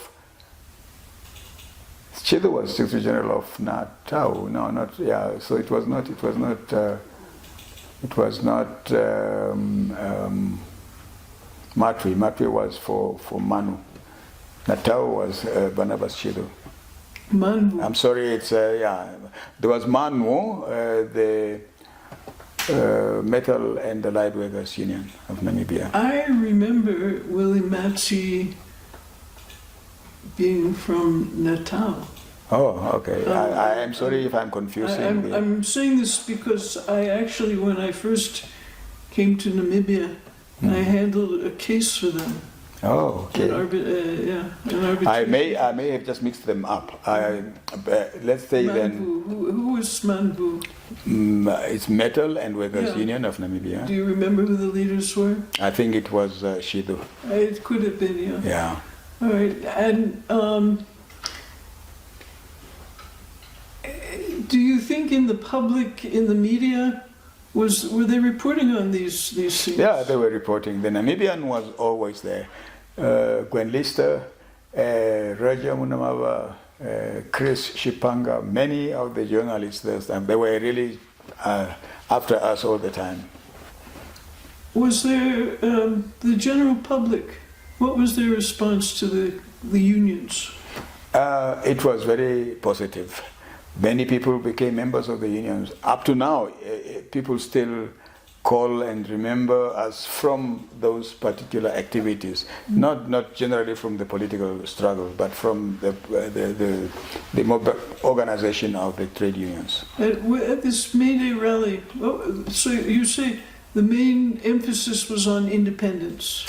of Natal. No, not, yeah, so it was not Matwi. Matwi was for Manu. Natal was Barnabas Shidu. Manu. I'm sorry, it's, there was Manu, the Metal and Allied Workers Union of Namibia. I remember Willie Matsi being from Natal. Oh, okay. I am sorry if I'm confusing. I'm saying this because I actually, when I first came to Namibia, I handled a case for them. Oh, okay. An arbitration. I may have just mixed them up. Let's say Manbu. then Who was Manbu? it's Metal and Workers Yeah. Union of Namibia. Do you remember who the leaders were? I think it was Shidu. It could have been, yeah. Yeah. All right, and do you think in the public, in the media, were they reporting on these things? Yeah, they were reporting. The Namibian was always there. Gwen Lister, Roger Munamava, Chris Shipanga, many of the journalists there, they were really after us all the time. Was there the general public? What was their response to the unions? It was very positive. Many people became members of the unions. Up to now, people still call and remember us from those particular activities, not generally from the political struggle, but from the organization of the trade unions. At this May Day rally, so you say the main emphasis was on independence?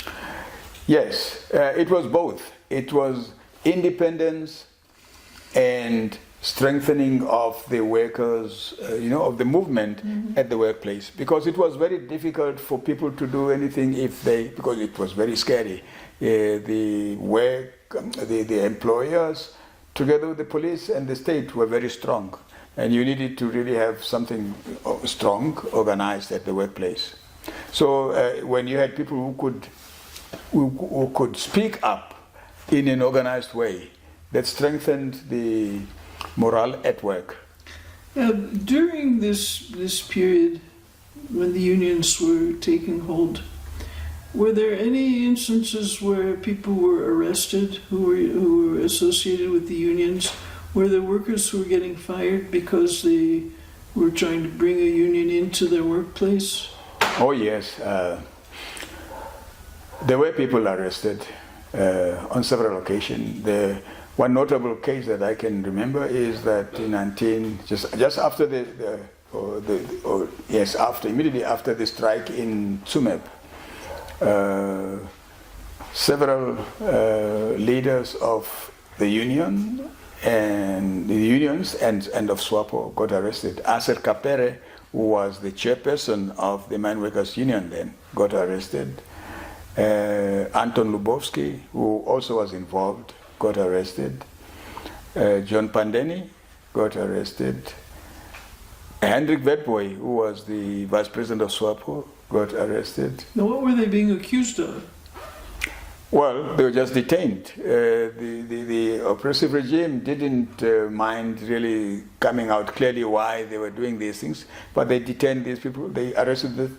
Yes, it was both. It was independence and strengthening of the workers, of the movement at the workplace, because it was very difficult for people to do anything because it was very scary. The employers, together with the police and the state, were very strong, and you needed to really have something strong organized at the workplace. So when you had people who could speak up in an organized way, that strengthened the morale at work. During this period, when the unions were taking hold, were there any instances where people were arrested who were associated with the unions? Were there workers who were getting fired because they were trying to bring a union into their workplace? Oh yes, there were people arrested on several occasions. One notable case that I can remember is that in just after immediately after the strike in Tsumeb, several leaders of the unions and of SWAPO got arrested. Asel Kapere, who was the chairperson of the Mine Workers Union then, got arrested. Anton Lubowski, who also was involved, got arrested. John Pandeni got arrested. Hendrik Wetboy, who was the vice president of SWAPO, got arrested. Now, what were they being accused of? Well, they were just detained. The oppressive regime didn't mind really coming out clearly why they were doing these things, but they detained these people. They arrested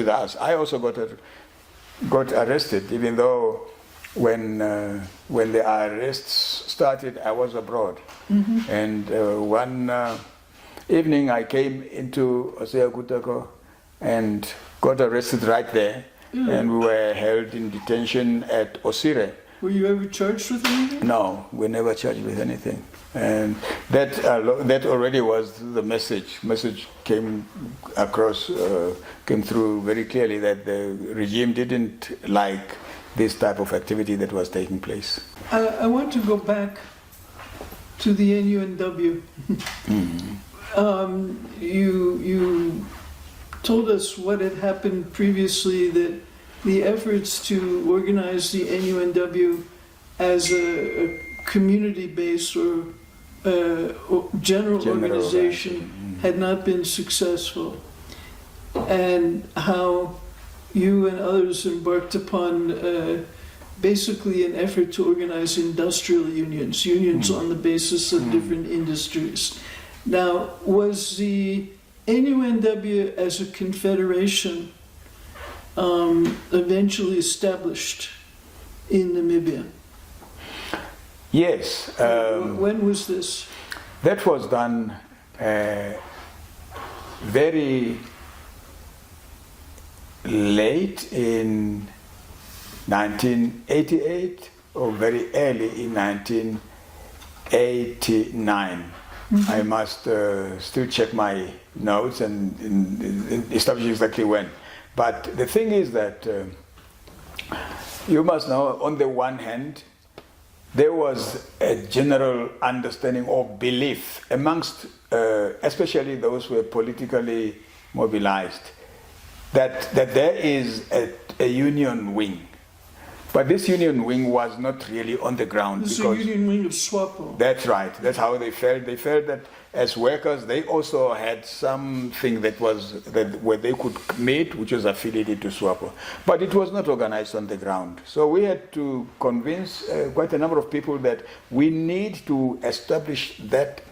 us. I also got arrested, even though when the arrests started, I was abroad. Mm-hmm. And one evening, I came into Osea Kutako and got arrested right there. Mm. And we were held in detention at Osire. Were you ever charged with anything? No, we never charged with anything. And that already was the message. Message came across, came through very clearly that the regime didn't like this type of activity that was taking place. I want to go back to the NUNW. Mm-hmm. You told us what had happened previously, that the efforts to organize the NUNW as a community-based or general organization had not been successful, and how you and others embarked upon basically an effort to organize industrial unions on the basis of different industries. Now, was the NUNW as a confederation eventually established in Namibia? Yes. When was this? That was done very late in 1988 or very early in 1989. Mm-hmm. I must still check my notes and establish exactly when. But the thing is that you must know, on the one hand, there was a general understanding or belief amongst, especially those who were politically mobilized, that there is a union wing. But this union wing was not really on the ground. This is a union wing of SWAPO. That's right. That's how they felt. They felt that as workers, they also had something where they could meet, which was affiliated to SWAPO. But it was not organized on the ground. So we had to convince quite a number of people that we need to establish that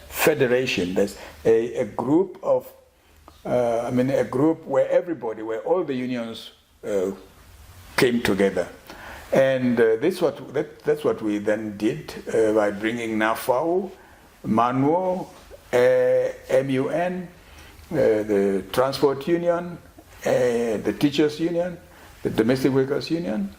federation. That's a group of, a group where all the unions came together. And that's what we then did by bringing NAFAO, MANWO, MUN, the Transport Union, the Teachers Union, the Domestic Workers Union,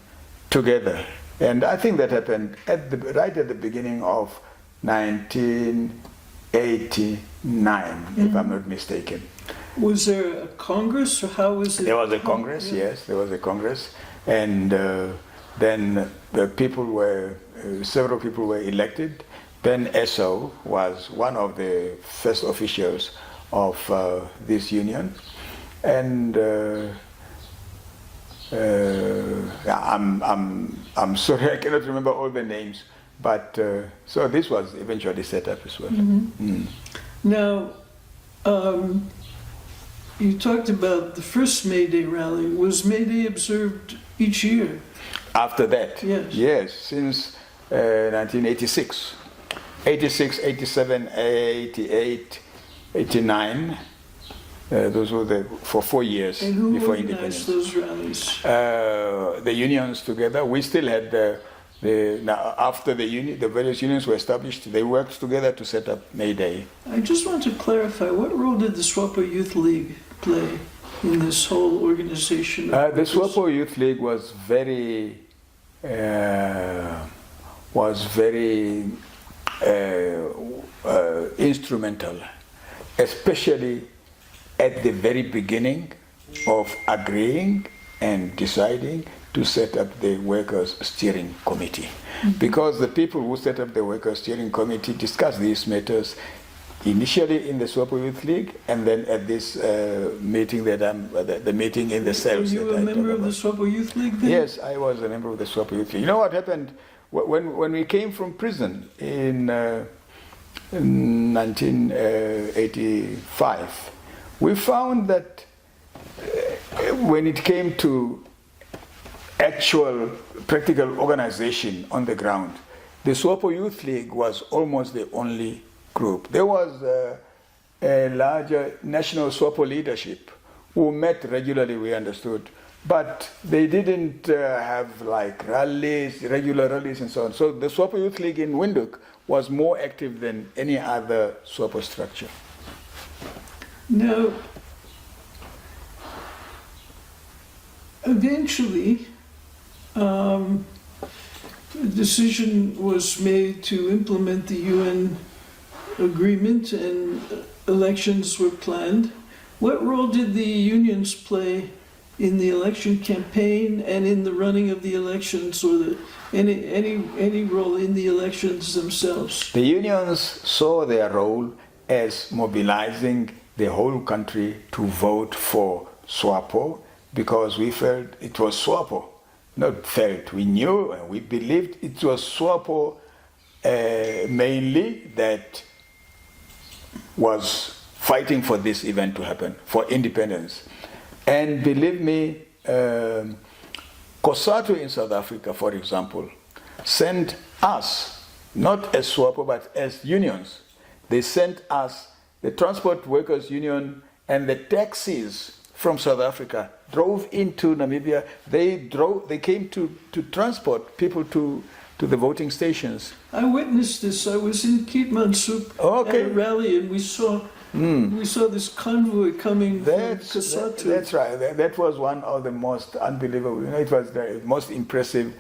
together. And I think that happened right at the beginning of 1989, if I'm not mistaken. Was there a Congress, or how was it? There was a Congress, yes, there was a Congress. And then several people were elected. Ben Esso was one of the first officials of this union. And I'm sorry, I cannot remember all the names, but so this was eventually set up as well. Mm-hmm. Mm. Now, you talked about the first May Day rally. Was May Day observed each year? After that? Yes. Yes, since 1986. 86, 87, 88, 89. Those were for 4 years before independence. And who organized those rallies? The unions together. We still had after the various unions were established, they worked together to set up May Day. I just want to clarify, what role did the SWAPO Youth League play in this whole organization? The SWAPO Youth League was very instrumental, especially at the very beginning of agreeing and deciding to set up the Workers' Steering Committee. Mm-hmm. Because the people who set up the Workers' Steering Committee discussed these matters initially in the SWAPO Youth League, and then at this meeting the meeting in the cells. Were you a member of the SWAPO Youth League then? Yes, I was a member of the SWAPO Youth League. You know what happened when we came from prison in 1985, we found that when it came to actual practical organization on the ground, the SWAPO Youth League was almost the only group. There was a larger national SWAPO leadership who met regularly, we understood, but they didn't have like rallies, regular rallies and so on. So the SWAPO Youth League in Windhoek was more active than any other SWAPO structure. Now, eventually, a decision was made to implement the UN agreement and elections were planned. What role did the unions play in the election campaign and in the running of the elections, or any role in the elections themselves? The unions saw their role as mobilizing the whole country to vote for SWAPO, because we felt it was SWAPO. Not felt, we knew and we believed it was SWAPO mainly that was fighting for this event to happen, for independence. And believe me, COSATU in South Africa, for example, sent us, not as SWAPO, but as unions. They sent us, the Transport Workers Union and the taxis from South Africa drove into Namibia. They came to transport people to the voting stations. I witnessed this. I was in Keetmanshoop at a rally, and we saw this convoy coming from COSATU. That's right. That was one of the most unbelievable. It was the most impressive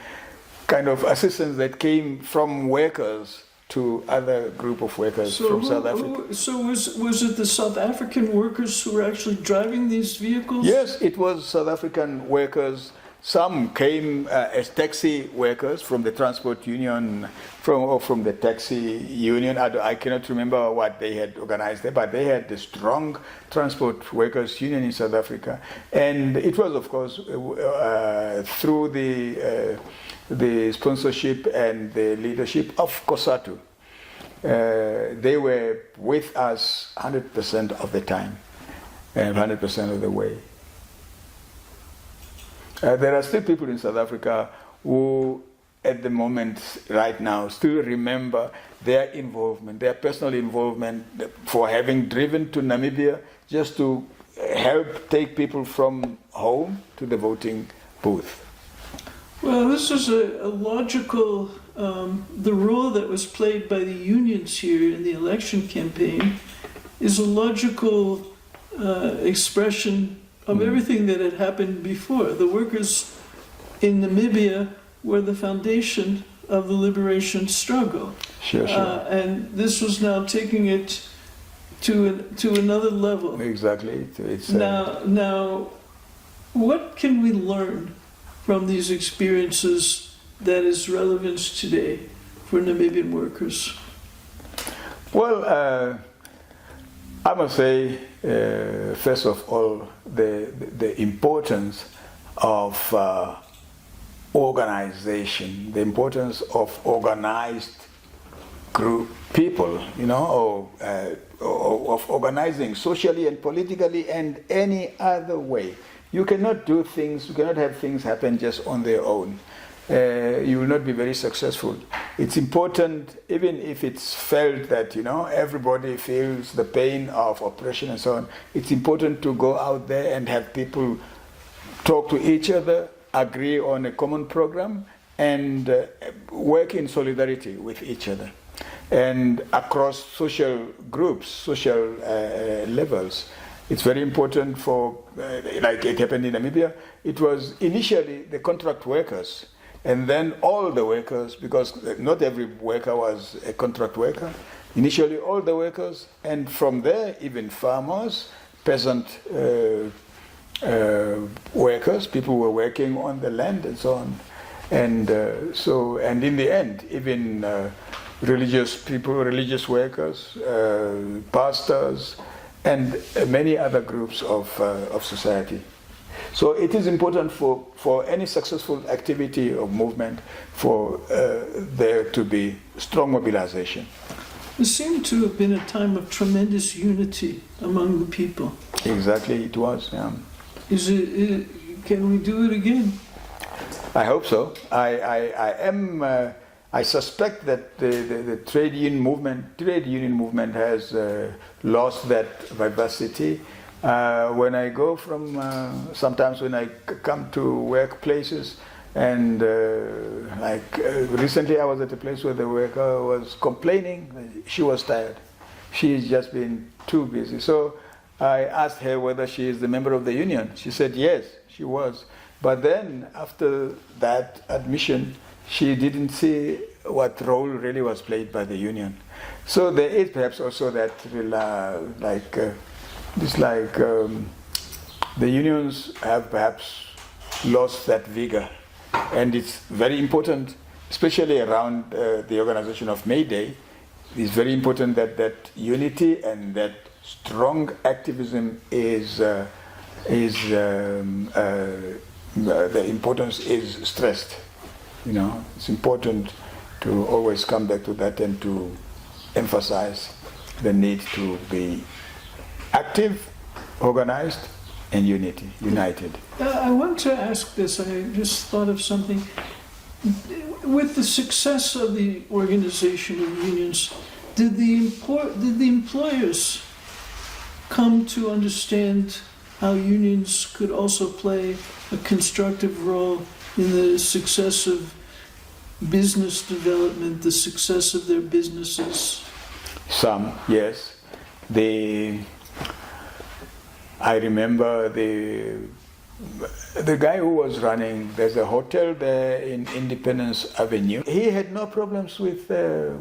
kind of assistance that came from workers to other group of workers from South Africa. So was it the South African workers who were actually driving these vehicles? Yes, it was South African workers. Some came as taxi workers from the transport union, from the taxi union. I cannot remember what they had organized there, but they had the strong transport workers union in South Africa. And it was, of course, through the sponsorship and the leadership of COSATU. They were with us 100% of the time and 100% of the way. There are still people in South Africa who, at the moment, right now, still remember their involvement, their personal involvement for having driven to Namibia just to help take people from home to the voting booth. Well, this is a logical, the role that was played by the unions here in the election campaign is a logical expression of everything that had happened before. The workers in Namibia were the foundation of the liberation struggle. Sure. And this was now taking it to another level. Exactly. It's, now, what can we learn from these experiences that is relevant today for Namibian workers? Well, I must say, first of all, the importance of organization, the importance of organized group people, or of organizing socially and politically and any other way. You cannot do things, you cannot have things happen just on their own. You will not be very successful. It's important, even if it's felt that, everybody feels the pain of oppression and so on, it's important to go out there and have people talk to each other, agree on a common program, and work in solidarity with each other. And across social groups, social levels. It's very important for, like it happened in Namibia, it was initially the contract workers, and then all the workers, because not every worker was a contract worker. Initially all the workers, and from there even farmers, peasant workers, people who were working on the land and so on. And and in the end, even religious people, religious workers, pastors, and many other groups of society. So it is important for any successful activity or movement for there to be strong mobilization. There seemed to have been a time of tremendous unity among the people. Exactly, it was. Yeah. Can we do it again? I hope so. I suspect that the trade union movement has lost that vivacity. When I go from, sometimes when I come to workplaces, and recently I was at a place where the worker was complaining. She was tired. She's just been too busy. So I asked her whether she is the member of the union. She said yes, she was. But then after that admission, she didn't see what role really was played by the union. So there is perhaps also that the unions have perhaps lost that vigor. And it's very important, especially around the organization of May Day, it's very important that unity and that strong activism the importance is stressed. You know, it's important to always come back to that and to emphasize the need to be active, organized, and united. I want to ask this. I just thought of something. With the success of the organization of unions, did the employers come to understand how unions could also play a constructive role in the success of business development, the success of their businesses? Some, yes. I remember the guy who was running, there's a hotel there in Independence Avenue. He had no problems with the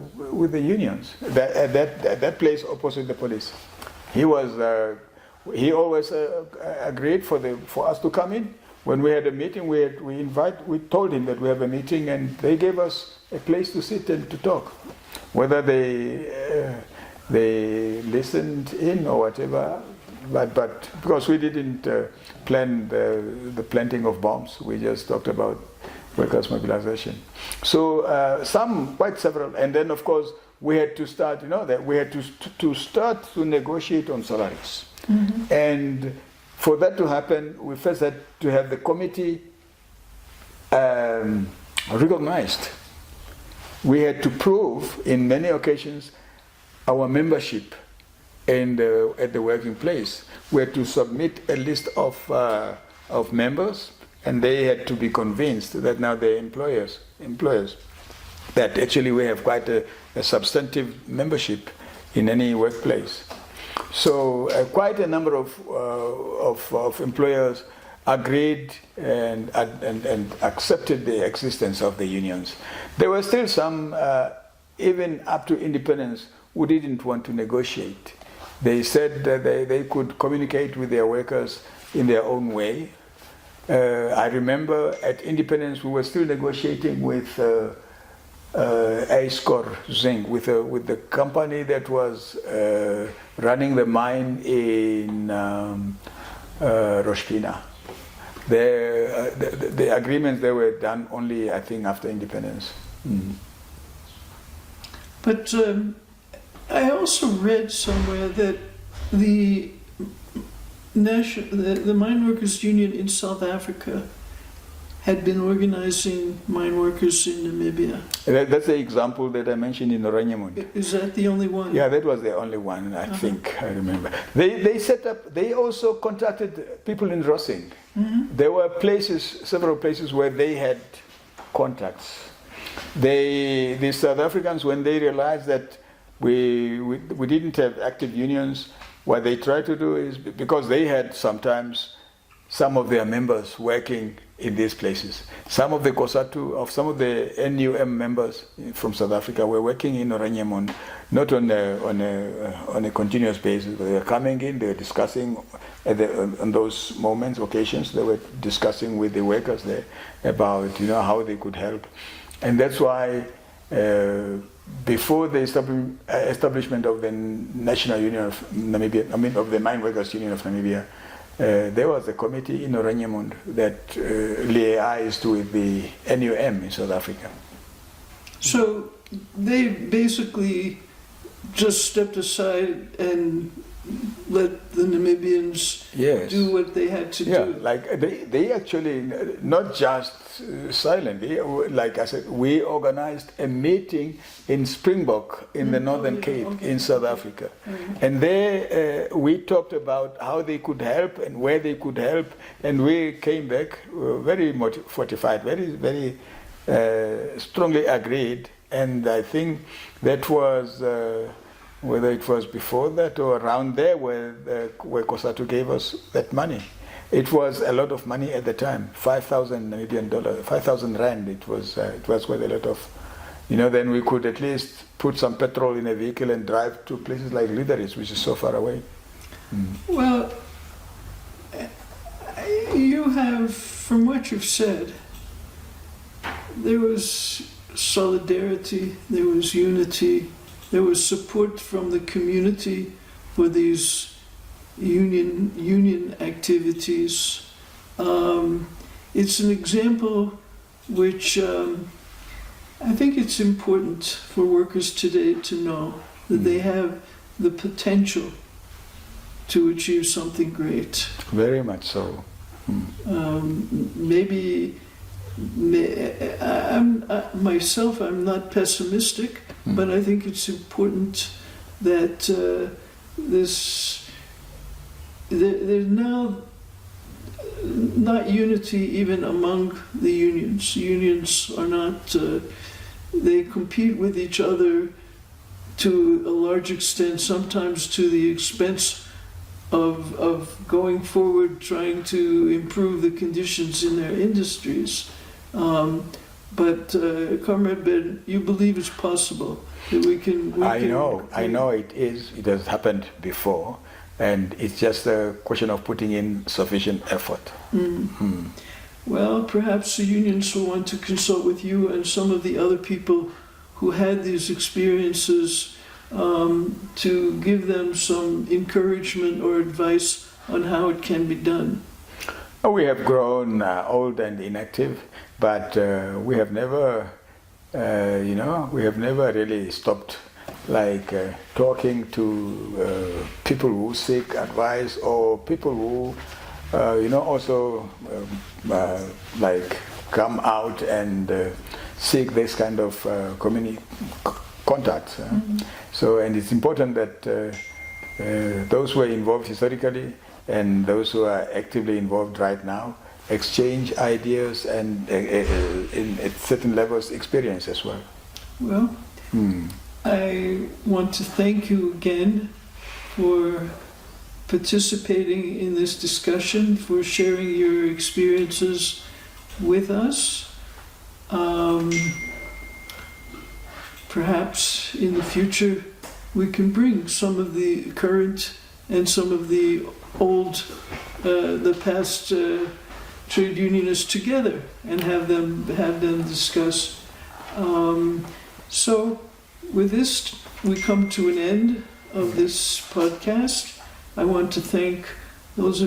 unions. That place opposite the police. He always agreed for us to come in. When we had a meeting, we told him that we have a meeting, and they gave us a place to sit and to talk. Whether they listened in or whatever. But because we didn't plan the planting of bombs, we just talked about workers' mobilization. So quite several, and then of course we had to start. That we had to start to negotiate on salaries, and for that to happen, we first had to have the committee recognized. We had to prove, in many occasions, our membership. And at the working place, we had to submit a list of members, and they had to be convinced that now they're employers, that actually we have quite a substantive membership in any workplace. So quite a number of employers agreed and accepted the existence of the unions. There were still some, even up to independence, who didn't want to negotiate. They said that they could communicate with their workers in their own way. I remember at independence we were still negotiating with Aiskor Zinc, with the company that was running the mine in Roshpina. The agreements they were done only, I think, after independence. But I also read somewhere that the Mine Workers Union in South Africa had been organizing mine workers in Namibia. That's the example that I mentioned in Oraniemund. Is that the only one? Yeah, that was the only one, I think, I remember. They set up, they also contacted people in Rosing. There were several places where they had contacts. The South Africans, when they realized that we didn't have active unions, what they tried to do is, because they had sometimes some of their members working in these places. Some of the COSATU, some of the NUM members from South Africa were working in Oraniemund, not on a continuous basis. They were coming in, they were discussing on those moments, occasions, they were discussing with the workers there about how they could help. And that's why before the establishment of the National Union of Namibia, of the Mine Workers Union of Namibia, there was a committee in Oraniemund that liaised with the NUM in South Africa. So they basically just stepped aside and let the Namibians Yes. do what they had to Yeah, do. like they actually, not just silently, like I said, we organized a meeting in Springbok in the Northern Cape in South Africa. And there we talked about how they could help and where they could help. And we came back very fortified, very strongly agreed. And I think that was, whether it was before that or around there where COSATU gave us that money. It was a lot of money at the time, 5,000 Namibian dollars, 5,000 rand. It was quite a lot of, then we could at least put some petrol in a vehicle and drive to places like Lideris, which is so far away. Well, you have, from what you've said, there was solidarity, there was unity, there was support from the community for these union activities. It's an example which I think it's important for workers today to know that they have the potential to achieve something great. Very much so. I'm not pessimistic, but I think it's important that there's now not unity even among the unions. Unions are not, they compete with each other to a large extent, sometimes to the expense of going forward, trying to improve the conditions in their industries. But Comrade Ben, you believe it's possible that we can... I know it is. It has happened before. And it's just a question of putting in sufficient effort. Well, perhaps the unions will want to consult with you and some of the other people who had these experiences to give them some encouragement or advice on how it can be done. We have grown old and inactive, but we have never, we have never really stopped talking to people who seek advice or people who, also come out and seek this kind of contact. So, and it's important that those who are involved historically and those who are actively involved right now exchange ideas and at certain levels experience as well. Well, I want to thank you again for participating in this discussion, for sharing your experiences with us. Perhaps in the future we can bring some of the current and some of the old, the past trade unionists together and have them discuss. So with this, we come to an end of this podcast. I want to thank those of